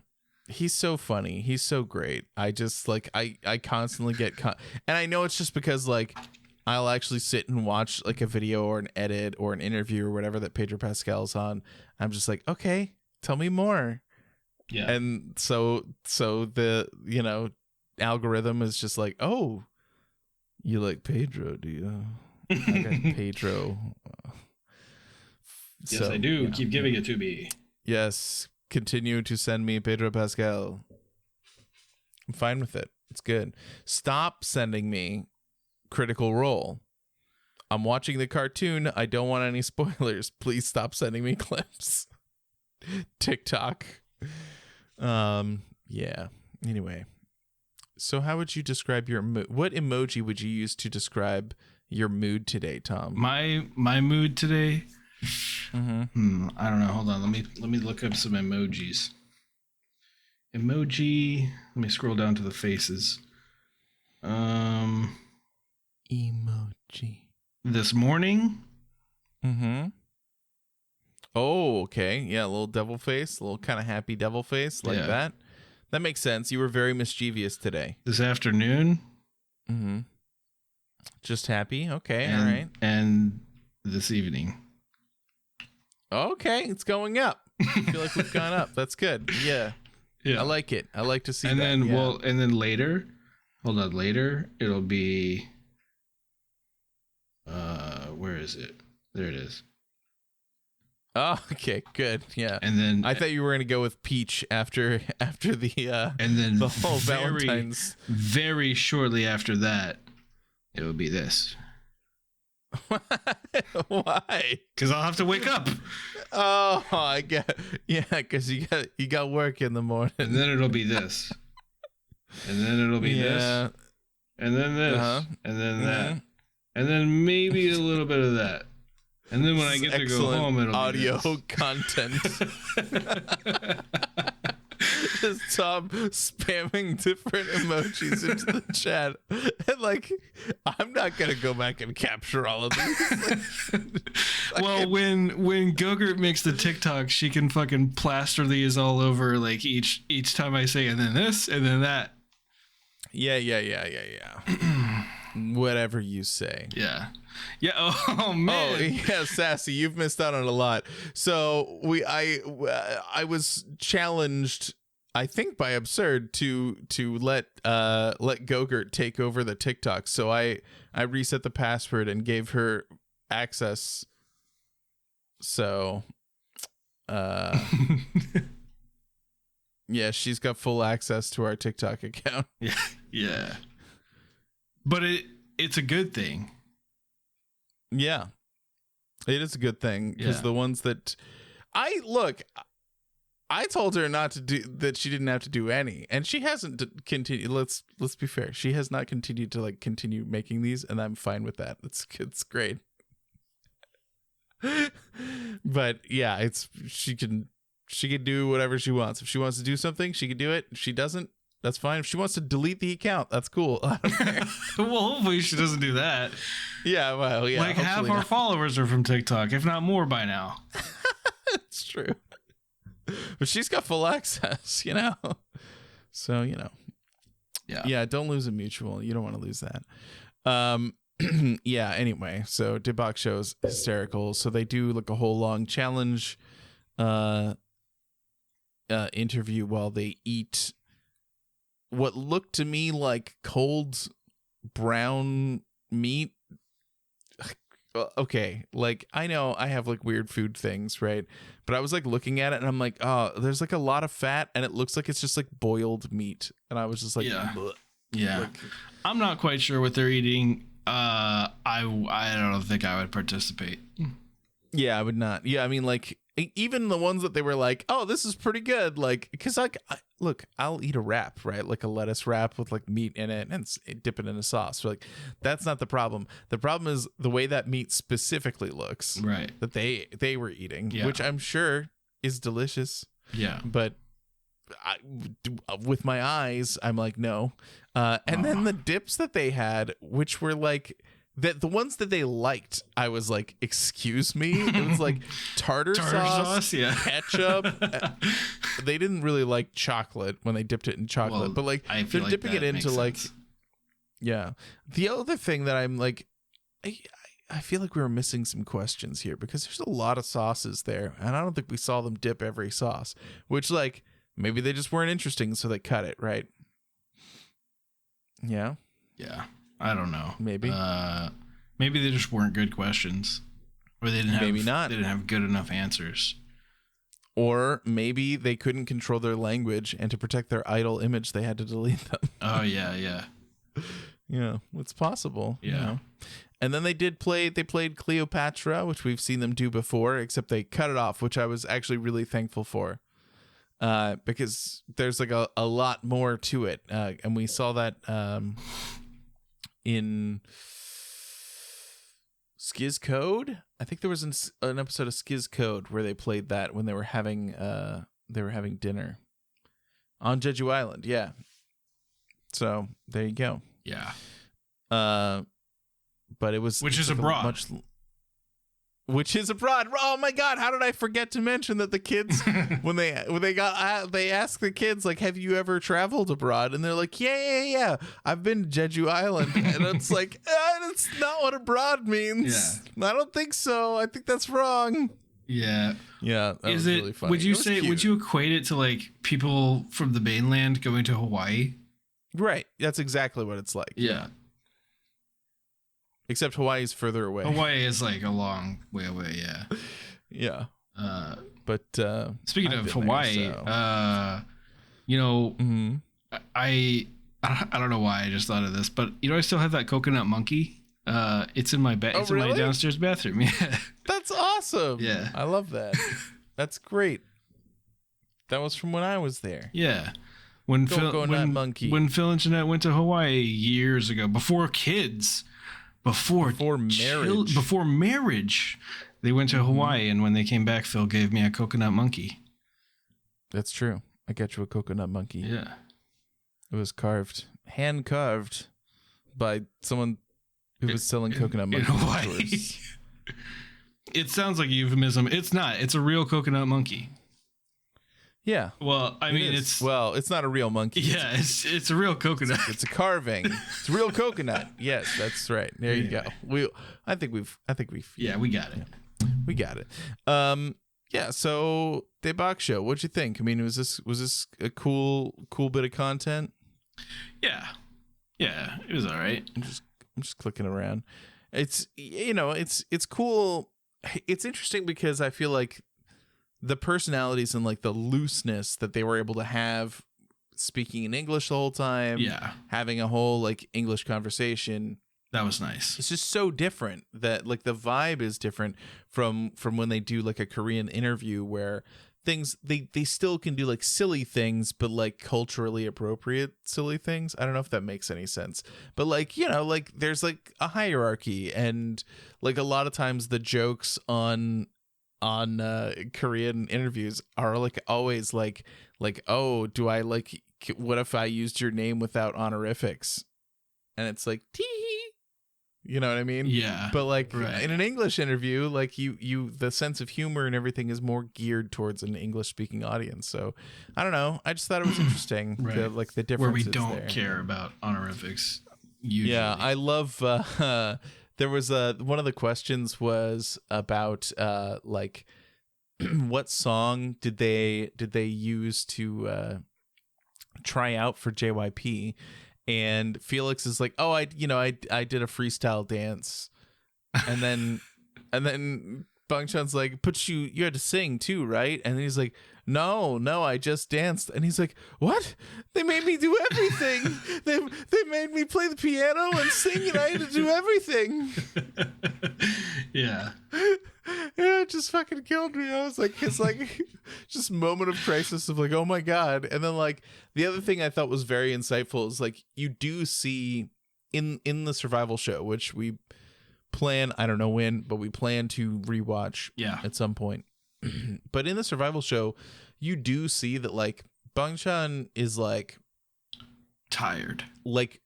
He's so funny. He's so great. I just like I constantly get and I know it's just because like I'll actually sit and watch like a video or an edit or an interview or whatever that Pedro Pascal's on. I'm just like, okay, tell me more. Yeah. And so the, you know, algorithm is just like, oh, you like Pedro, do you? I got Pedro. Yes, I do. You know, keep giving it to me. Yes. Continue to send me Pedro Pascal. I'm fine with it. It's good. Stop sending me Critical Role. I'm watching the cartoon. I don't want any spoilers. Please stop sending me clips. TikTok. Yeah. Anyway. So how would you describe your mood? What emoji would you use to describe your mood today, Tom? My mood today? Mm-hmm. I don't know. Hold on. Let me look up some emojis. Emoji. Let me scroll down to the faces. Emoji. This morning. Mm-hmm. Oh, okay. Yeah, a little devil face, a little kind of happy devil face like that. That makes sense. You were very mischievous today. This afternoon. Mm-hmm. Just happy. Okay. All right. And this evening. Okay, it's going up. I feel like we've gone up. That's good. Yeah. I like it. I like to see and that. Then and then later, hold on, later it'll be where is it? There it is. Oh, okay, good. Yeah. And then I thought you were going to go with peach after the and then the whole Valentine's. Very shortly after that, it will be this. Why? Because I'll have to wake up. Oh, I get. Yeah, because you got work in the morning. And then it'll be this. And then it'll be this. And then this. And then that. And then maybe a little bit of that. And then when I get to go home, it'll audio be content. Just Tom spamming different emojis into the chat, and like, I'm not gonna go back and capture all of these. Well, when Gogurt makes the TikTok, she can fucking plaster these all over, like each time I say, and then this, and then that. Yeah. Whatever you say. Yeah. Oh man. Oh yeah, Sassy, you've missed out on a lot. So I was challenged, I think by Absurd, to let Gogurt take over the TikTok. So I reset the password and gave her access. So yeah, she's got full access to our TikTok account. Yeah. But it's a good thing. Yeah. It is a good thing, because the ones that I told her not to do that, she didn't have to do any, and she hasn't continued. Let's be fair. She has not continued to like continue making these, and I'm fine with that. It's great. But yeah, she can do whatever she wants. If she wants to do something, she can do it. If she doesn't, that's fine. If she wants to delete the account, that's cool. I don't care. Well, hopefully she doesn't do that. Yeah, well, yeah. Like half our followers are from TikTok, if not more by now. It's true. But she's got full access, you know? So, you know. Yeah, don't lose a mutual. You don't want to lose that. Yeah, anyway. So Daebak Show is hysterical. So they do like a whole long challenge interview while they eat what looked to me like cold brown meat. Okay, like I know I have like weird food things, right? But I was like looking at it and I'm like, oh, there's like a lot of fat and it looks like it's just like boiled meat. And I was just like, bleh. Yeah. Like, I'm not quite sure what they're eating. I don't think I would participate. Yeah, I would not. Yeah, I mean, like even the ones that they were like, oh, this is pretty good, like, because like look, I'll eat a wrap, right? Like a lettuce wrap with like meat in it and dip it in a sauce. So, like, that's not the problem. The problem is the way that meat specifically looks, right? That they were eating, which I'm sure is delicious. Yeah, but with my eyes, I'm like, no. And then the dips that they had, which were like that the ones that they liked, I was like, excuse me? It was like tartar sauce, yeah. ketchup. They didn't really like chocolate when they dipped it in chocolate, Well, but like I they're feel like dipping that it into makes like, sense. yeah. The other thing that I'm like, I feel like we were missing some questions here because there's a lot of sauces there, and I don't think we saw them dip every sauce, which like maybe they just weren't interesting, so they cut it, right? Yeah. Yeah. I don't know. Maybe. Maybe they just weren't good questions, or they didn't have. Maybe not. They didn't have good enough answers. Or maybe they couldn't control their language, and to protect their idol image, they had to delete them. Oh yeah, yeah. Yeah, it's possible. Yeah. You know? And then they played Cleopatra, which we've seen them do before, except they cut it off, which I was actually really thankful for. Because there's like a lot more to it. And we saw that in Skiz Code. I think there was an episode of Skiz Code where they played that when they were having dinner on Jeju Island. Yeah. So there you go. Yeah. But it was Which is abroad. Which is abroad. Oh my God! How did I forget to mention that the kids when they ask the kids like, "Have you ever traveled abroad?" And they're like, "Yeah. I've been to Jeju Island." And it's like, that's not what abroad means. Yeah. I don't think so. I think that's wrong. Yeah. Yeah. That was really funny. Would you equate it to like people from the mainland going to Hawaii? Right. That's exactly what it's like. Yeah. Except Hawaii's further away. Hawaii is like a long way away, yeah. Yeah. But speaking of Hawaii, there, you know, mm-hmm. I don't know why I just thought of this, but you know, I still have that coconut monkey. It's in my it's really? in my downstairs bathroom. Yeah. That's awesome. Yeah. I love that. That's great. That was from when I was there. Yeah. When Phil and Jeanette went to Hawaii years ago, before kids. Before marriage, they went to Hawaii, and when they came back, Phil gave me a coconut monkey. That's true. I got you a coconut monkey. Yeah. It was hand carved by someone who was selling coconut monkeys in Hawaii. It sounds like a euphemism. It's not. It's a real coconut monkey. Yeah. Well, I mean, it's not a real monkey. Yeah, it's a real coconut. It's a carving. It's a real coconut. Yes, that's right. There you go. I think we've. Yeah, we got it. We got it. Yeah. So Daebak Show. What'd you think? I mean, was this a cool bit of content? Yeah. Yeah, it was all right. I'm just clicking around. It's it's cool. It's interesting because I feel like the personalities and like the looseness that they were able to have speaking in English the whole time. Yeah. Having a whole like English conversation. That was nice. It's just so different that like the vibe is different from when they do like a Korean interview where things they still can do like silly things, but like culturally appropriate silly things. I don't know if that makes any sense, but like, you know, like there's like a hierarchy, and like a lot of times the jokes on Korean interviews are like always like, oh, do I like, what if I used your name without honorifics? And it's like, tee, you know what I mean? Yeah. But like right. In an English interview, like you the sense of humor and everything is more geared towards an English speaking audience. So I don't know. I just thought it was interesting. Right. the differences where we don't there. care about honorifics. Usually. Yeah. I love, there was one of the questions was about like what song did they use to try out for JYP, and Felix is like, oh, I did a freestyle dance, and then Bang Chan's like, but you had to sing too, right? And then he's like, no, I just danced. And he's like, what? They made me do everything. they made me play the piano and sing, and I had to do everything. Yeah. Yeah, it just fucking killed me. I was like, it's like just moment of crisis of like, oh my God. And then like the other thing I thought was very insightful is like you do see in the survival show, which we plan, I don't know when, but we plan to rewatch at some point. But in the survival show, you do see that like Bang Chan is like tired. Like,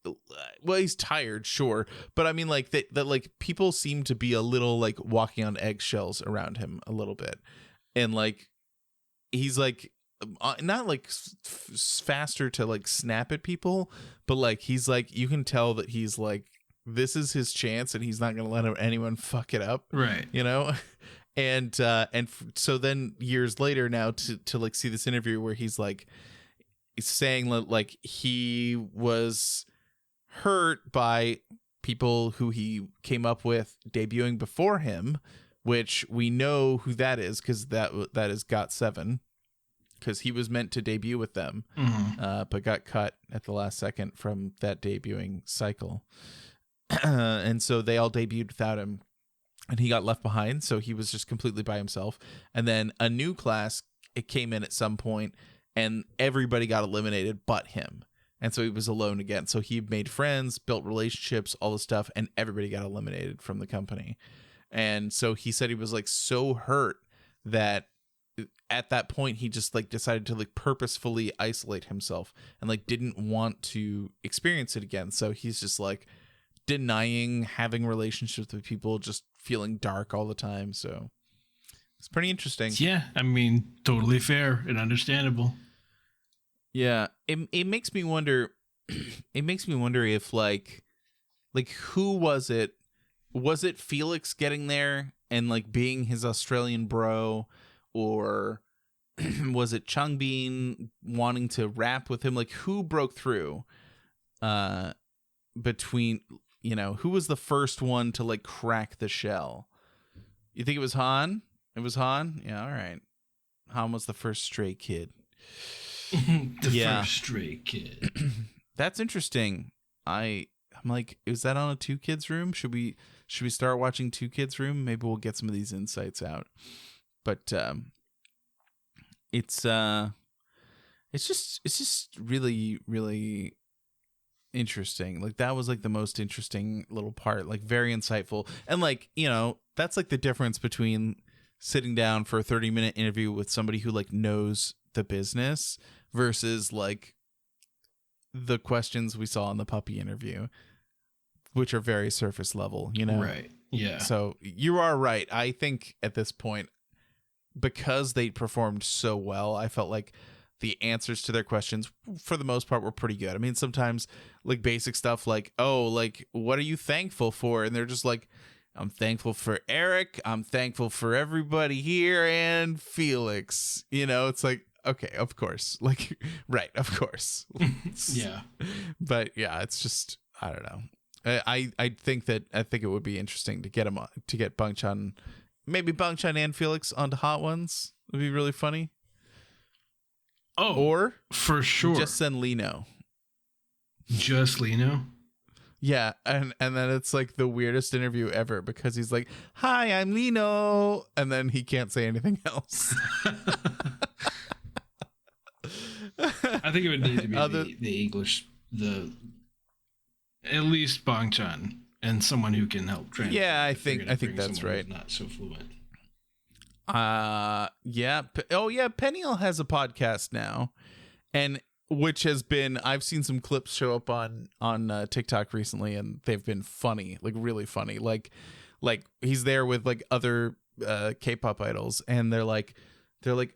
well, he's tired, sure, but I mean, like that like people seem to be a little like walking on eggshells around him a little bit, and like he's like not like faster to like snap at people, but like he's like, you can tell that he's like, this is his chance and he's not gonna let anyone fuck it up, Right? you know. And so then years later now to like see this interview where he's like saying like he was hurt by people who he came up with debuting before him, which we know who that is because that is Got7, because he was meant to debut with them, but got cut at the last second from that debuting cycle. And so they all debuted without him and he got left behind, so he was just completely by himself. And then a new class, it came in at some point and everybody got eliminated but him. And so he was alone again. So he made friends, built relationships, all this stuff, and everybody got eliminated from the company. And so he said he was like so hurt that at that point he just like decided to like purposefully isolate himself and like didn't want to experience it again. So he's just like denying having relationships with people, just feeling dark all the time. So it's pretty interesting. Yeah, I mean, totally fair and understandable. Yeah, it makes me wonder. It makes me wonder if like who was it? Was it Felix getting there and like being his Australian bro, or was it Changbin wanting to rap with him? Like, who broke through? Between, you know, who was the first one to like crack the shell? You think it was Han? It was Han? Yeah, all right. Han was the first stray kid. First stray kid. That's interesting. I'm like, is that on a Two Kids Room? Should we start watching Two Kids Room? Maybe we'll get some of these insights out. But it's just really, really interesting. Like, that was like the most interesting little part, like very insightful. And like, you know, that's like the difference between sitting down for a 30-minute interview with somebody who like knows the business versus like the questions we saw in the puppy interview, which are very surface level, you know? Right. Yeah. So you are right. I think at this point, because they performed so well, I felt like the answers to their questions for the most part were pretty good. I mean, sometimes like basic stuff like, oh, like, what are you thankful for? And they're just like, I'm thankful for Eric. I'm thankful for everybody here and Felix. You know, it's like, okay, of course. Like, right, of course. Yeah. But yeah, it's just, I don't know. I think it would be interesting to get him on, to get Bang Chan, maybe Bang Chan and Felix onto Hot Ones. It would be really funny. Oh, or for sure. Just send Lino. Just Lino? Yeah, and then it's like the weirdest interview ever because he's like, "Hi, I'm Lino," and then he can't say anything else. I think it would need to be the English, at least Bang Chan and someone who can help translate. Yeah, I think that's right. Not so fluent. Yeah. Oh yeah, Peniel has a podcast now, and which has been, I've seen some clips show up on TikTok recently, and they've been funny, like really funny. Like he's there with like other K-pop idols, and they're like,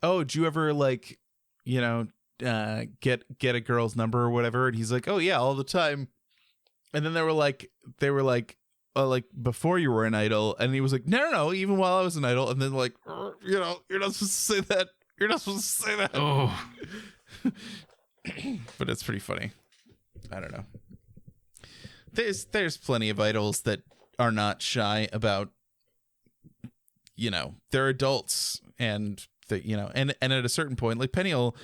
oh, did you ever like, you know, get a girl's number or whatever? And he's like, oh yeah, all the time. And then they were like, like before you were an idol, and he was like, no, even while I was an idol. And then like, you know, you're not supposed to say that. You're not supposed to say that. Oh. But it's pretty funny. I don't know. There's plenty of idols that are not shy about, you know, they're adults, and that, you know, and at a certain point, like Peniel,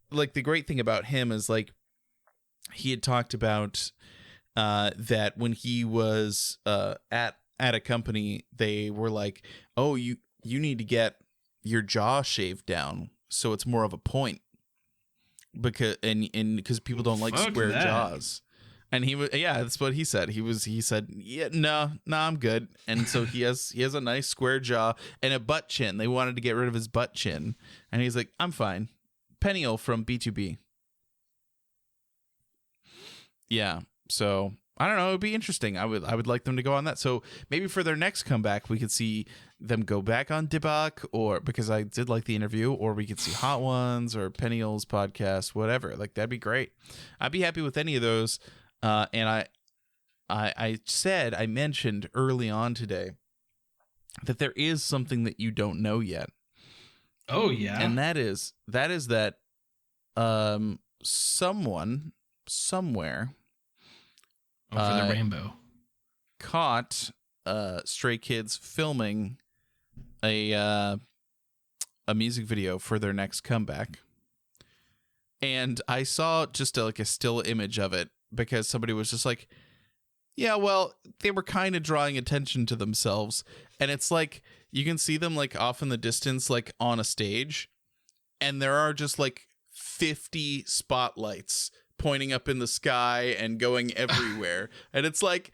like the great thing about him is like he had talked about that when he was at a company, they were like, oh, you need to get your jaw shaved down so it's more of a point, because people don't like square jaws. And that's what he said. He said, yeah, no, I'm good. And so he has a nice square jaw and a butt chin. They wanted to get rid of his butt chin, and he's like, I'm fine. Peniel from B2B. yeah. So I don't know. It'd be interesting. I would like them to go on that. So maybe for their next comeback, we could see them go back on Daebak, or because I did like the interview, or we could see Hot Ones or Peniel's podcast, whatever. Like that'd be great. I'd be happy with any of those. And I mentioned early on today that there is something that you don't know yet. Oh yeah. And that is that someone somewhere over the rainbow caught Stray Kids filming a music video for their next comeback. And I saw just a still image of it because somebody was just like, yeah, well, they were kind of drawing attention to themselves. And it's like, you can see them like off in the distance, like on a stage. And there are just like 50 spotlights pointing up in the sky and going everywhere. And it's like,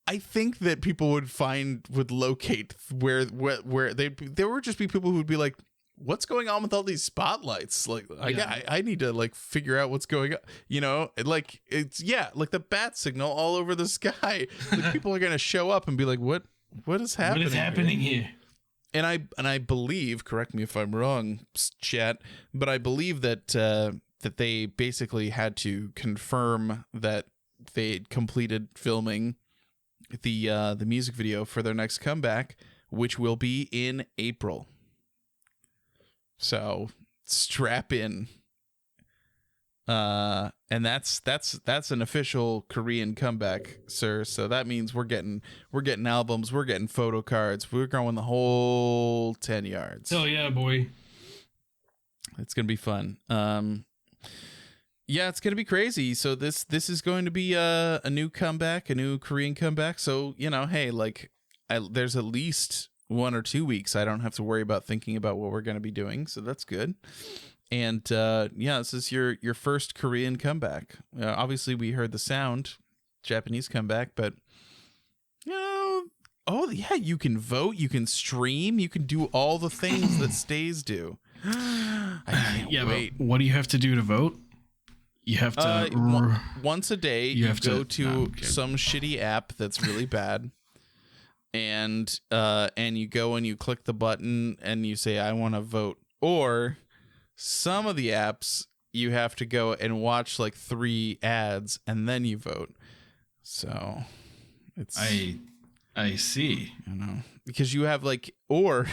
I think that people would locate where there would just be people who would be like, what's going on with all these spotlights? Like, I need to like figure out what's going on, you know, like it's like the bat signal all over the sky. Like people are going to show up and be like, what is happening? What is happening here? And I believe, correct me if I'm wrong, chat, but I believe that that they basically had to confirm that they'd completed filming the music video for their next comeback, which will be in April. So strap in. And that's an official Korean comeback, sir. So that means we're getting albums, we're getting photo cards, we're going the whole 10 yards. Oh yeah, boy. It's gonna be fun. Yeah, it's gonna be crazy. So this is going to be a new comeback, a new Korean comeback. So, you know, hey, like there's at least 1 or 2 weeks I don't have to worry about thinking about what we're gonna be doing. So that's good. And this is your first Korean comeback. Obviously, we heard the sound, Japanese comeback, but you know, oh yeah, you can vote, you can stream, you can do all the things that stays do. I can't wait. But what do you have to do to vote? You have to once a day. You go to some shitty app that's really bad, and you go and you click the button and you say I want to vote. Or some of the apps you have to go and watch like 3 ads and then you vote. So it's I see. You know, because you have like, or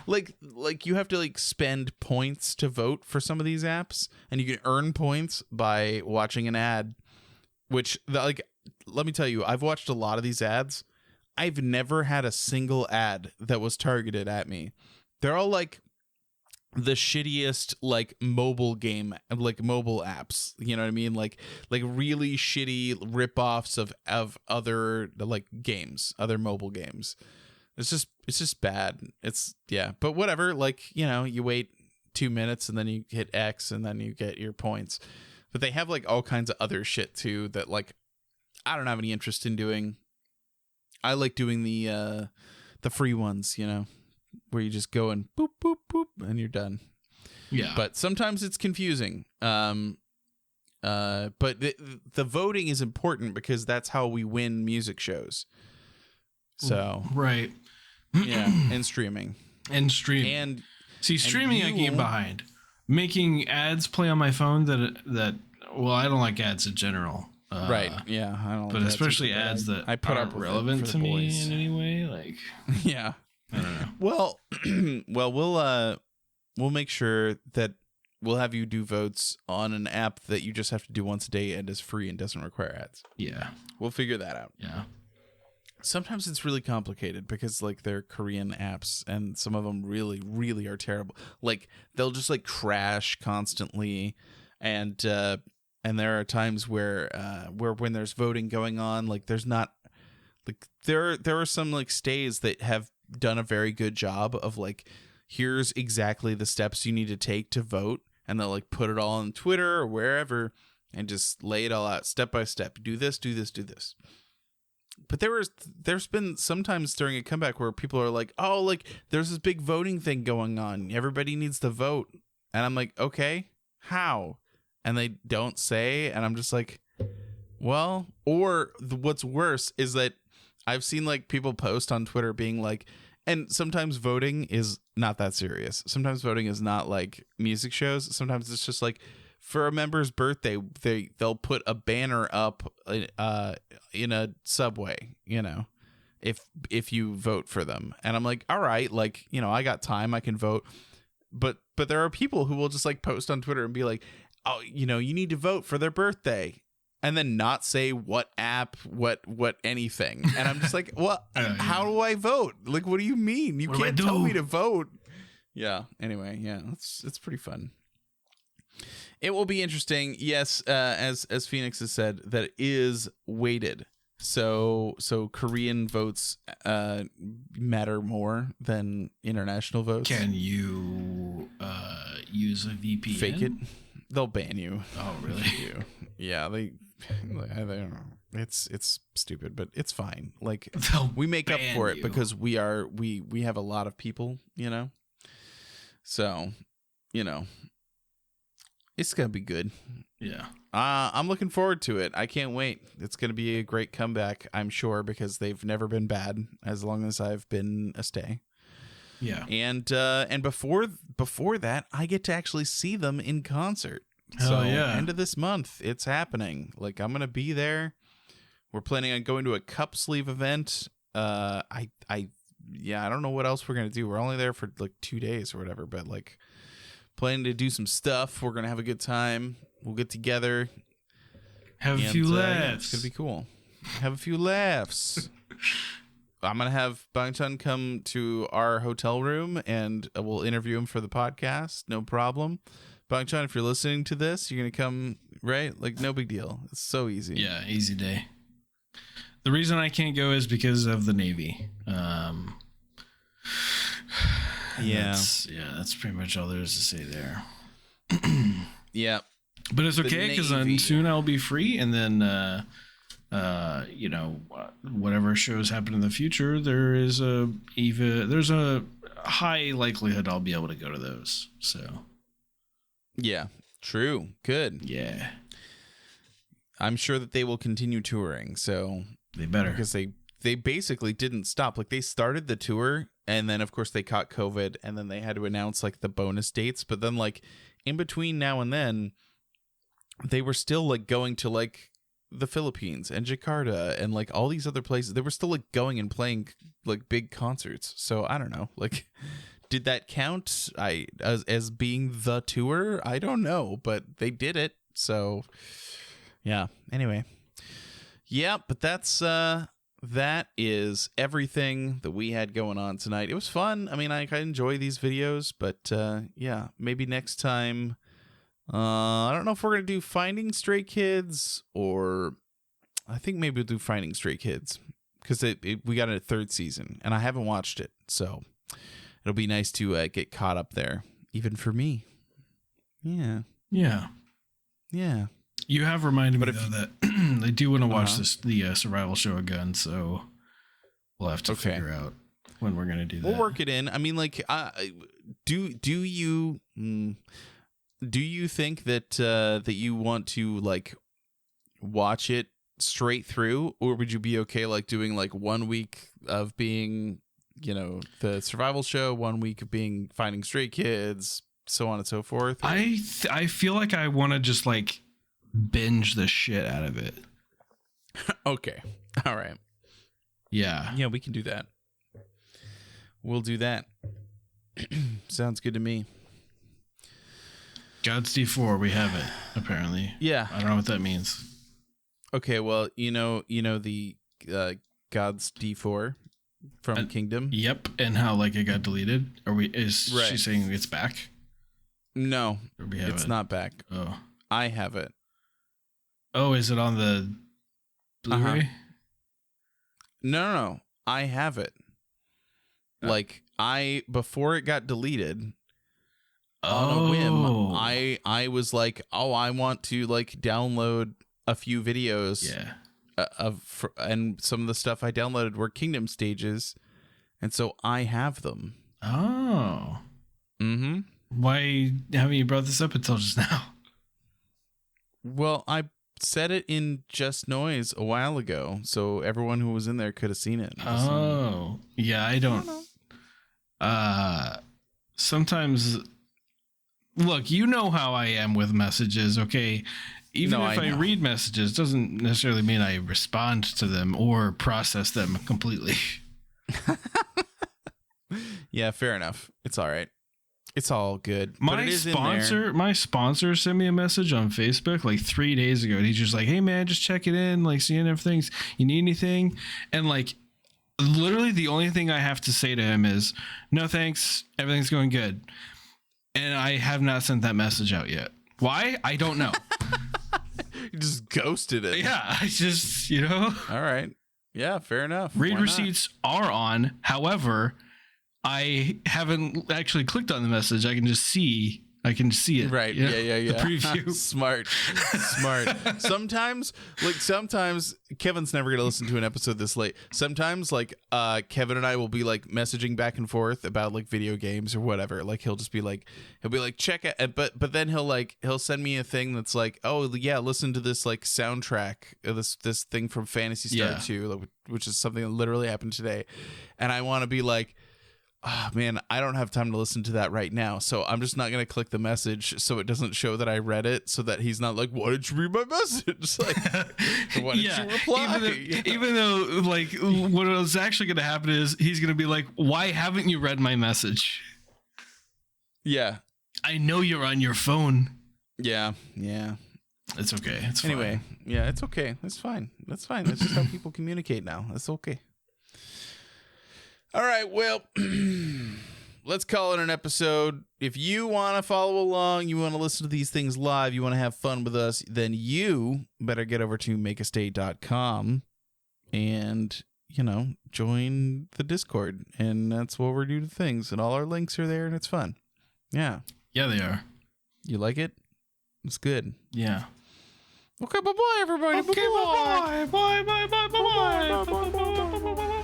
like you have to like spend points to vote for some of these apps, and you can earn points by watching an ad, which like, let me tell you, I've watched a lot of these ads. I've never had a single ad that was targeted at me. They're all like the shittiest like mobile game, like mobile apps, you know what I mean, like really shitty rip-offs of other like games, other mobile games. It's just bad. It's but whatever, like, you know, you wait 2 minutes and then you hit X and then you get your points. But they have like all kinds of other shit too that like I don't have any interest in doing. I like doing the free ones, you know, where you just go and boop, boop, boop, and you're done. Yeah. But sometimes it's confusing. But the voting is important because that's how we win music shows. So. Right. Yeah. And streaming. And streaming I can get behind. Making ads play on my phone that well, I don't like ads in general. Right. Yeah. I don't. But especially ads that I put aren't up relevant to me in any way. Like. Yeah. I don't know. Well, we'll make sure that we'll have you do votes on an app that you just have to do once a day and is free and doesn't require ads. Yeah. We'll figure that out. Yeah. Sometimes it's really complicated because like they're Korean apps and some of them really, really are terrible. Like they'll just like crash constantly, and there are times where when there's voting going on, like there's not like there are some like stays that have done a very good job of like, here's exactly the steps you need to take to vote, and they'll like put it all on Twitter or wherever and just lay it all out step by step. Do this, do this, do this. But there's been sometimes during a comeback where people are like, oh, like there's this big voting thing going on, everybody needs to vote, and I'm like, okay, how? And they don't say, and I'm just like, Well, or what's worse is that I've seen like people post on Twitter being like, and sometimes voting is not that serious. Sometimes voting is not like music shows. Sometimes it's just like for a member's birthday, they'll put a banner up in a subway, if you vote for them. And I'm like, all right, like, I got time, I can vote. But there are people who will just like post on Twitter and be like, oh, you need to vote for their birthday. And then not say what app, what anything. And I'm just like, well, how do I vote? Like, what do you mean? You can't tell me to vote. Yeah. Anyway, yeah, it's pretty fun. It will be interesting. Yes, as Phoenix has said, that it is weighted. So Korean votes matter more than international votes. Can you use a VPN? Fake it. They'll ban you. Oh, really? Yeah, I don't know. It's stupid, but it's fine. Like we make up for it because we have a lot of people, So, it's gonna be good. Yeah. I'm looking forward to it. I can't wait. It's gonna be a great comeback, I'm sure, because they've never been bad as long as I've been a stay. Yeah. And before that, I get to actually see them in concert. So yeah. End of this month, it's happening. Like, I'm gonna be there. We're planning on going to a cup sleeve event. I don't know what else we're gonna do. We're only there for like 2 days or whatever, but like planning to do some stuff. We're gonna have a good time. We'll get together. Have a few laughs. Yeah, it's gonna be cool. Have a few laughs. I'm going to have Bang Chan come to our hotel room and we'll interview him for the podcast. No problem. Bang Chan, if you're listening to this, you're going to come, right? Like, no big deal. It's so easy. Yeah, easy day. The reason I can't go is because of the Navy. That's pretty much all there is to say there. Yeah. But it's okay because soon I'll be free, and then whatever shows happen in the future, there's a high likelihood I'll be able to go to those. So yeah, true. Good. Yeah. I'm sure that they will continue touring, so they better, because they basically didn't stop. Like, they started the tour and then of course they caught COVID and then they had to announce like the bonus dates, but then like in between now and then they were still like going to like the Philippines and Jakarta and like all these other places. They were still like going and playing like big concerts. So I don't know, like, did that count as being the tour? I don't know, but they did it. So yeah, anyway. Yeah, but that is everything that we had going on tonight. It was fun. I mean, I enjoy these videos, but yeah, maybe next time. I don't know if we're gonna do Finding Stray Kids, or I think maybe we'll do Finding Stray Kids because we got a third season and I haven't watched it, so it'll be nice to get caught up there, even for me. Yeah. You have reminded me though that I do want to watch the survival show again, so we'll have to figure out when we're gonna do that. We'll work it in. I mean, like, do you think that you want to like watch it straight through, or would you be okay like doing like 1 week of being, the survival show, 1 week of being Finding Stray Kids, so on and so forth? I feel like I want to just like binge the shit out of it. Okay. All right. Yeah, we can do that. We'll do that. Sounds good to me. God's D4, we have it, apparently. Yeah. I don't know what that means. Okay, well, the God's D4 from Kingdom? Yep, and how like it got deleted? Is she saying it's back? No, it's not back. Oh. I have it. Oh, is it on the Blu-ray? No. I have it. Like, before it got deleted, on a whim, I was like, I want to like download a few videos. Yeah. And some of the stuff I downloaded were Kingdom stages, and so I have them. Oh. Mm-hmm. Why haven't you brought this up until just now? Well, I set it in Just Noise a while ago, so everyone who was in there could have seen it. Oh, yeah, I don't know. Sometimes, look, you know how I am with messages, okay? Even if I read messages, doesn't necessarily mean I respond to them or process them completely. Yeah, fair enough. It's all right. It's all good. My sponsor sent me a message on Facebook like 3 days ago. And he's just like, hey man, just checking in, like seeing if things, you need anything. And like literally the only thing I have to say to him is no, thanks. Everything's going good. And I have not sent that message out yet. Why? I don't know. You just ghosted it. Yeah. I just, All right. Yeah, fair enough. Read receipts are on. However, I haven't actually clicked on the message. I can just see it. Right. Yeah. The preview. Smart. Sometimes Kevin's never going to listen to an episode this late. Sometimes Kevin and I will be like messaging back and forth about like video games or whatever. Like he'll be like, check it. But then he'll send me a thing that's like, oh yeah, listen to this like soundtrack, this thing from Phantasy Star 2, which is something that literally happened today. And I want to be like, oh man, I don't have time to listen to that right now, so I'm just not going to click the message so it doesn't show that I read it, so that he's not like, why did you read my message? Like, why did you reply? Even though like what is actually going to happen is he's going to be like, why haven't you read my message? Yeah. I know you're on your phone. Yeah. It's okay. It's anyway, fine. Yeah, it's okay. That's fine. That's just how people communicate now. That's okay. All right, well, let's call it an episode. If you want to follow along, you want to listen to these things live, you want to have fun with us, then you better get over to makeastate.com and, join the Discord. And that's where we do the things. And all our links are there, and it's fun. Yeah. Yeah, they are. You like it? It's good. Yeah. Okay, bye-bye, everybody. Okay, bye-bye. Bye.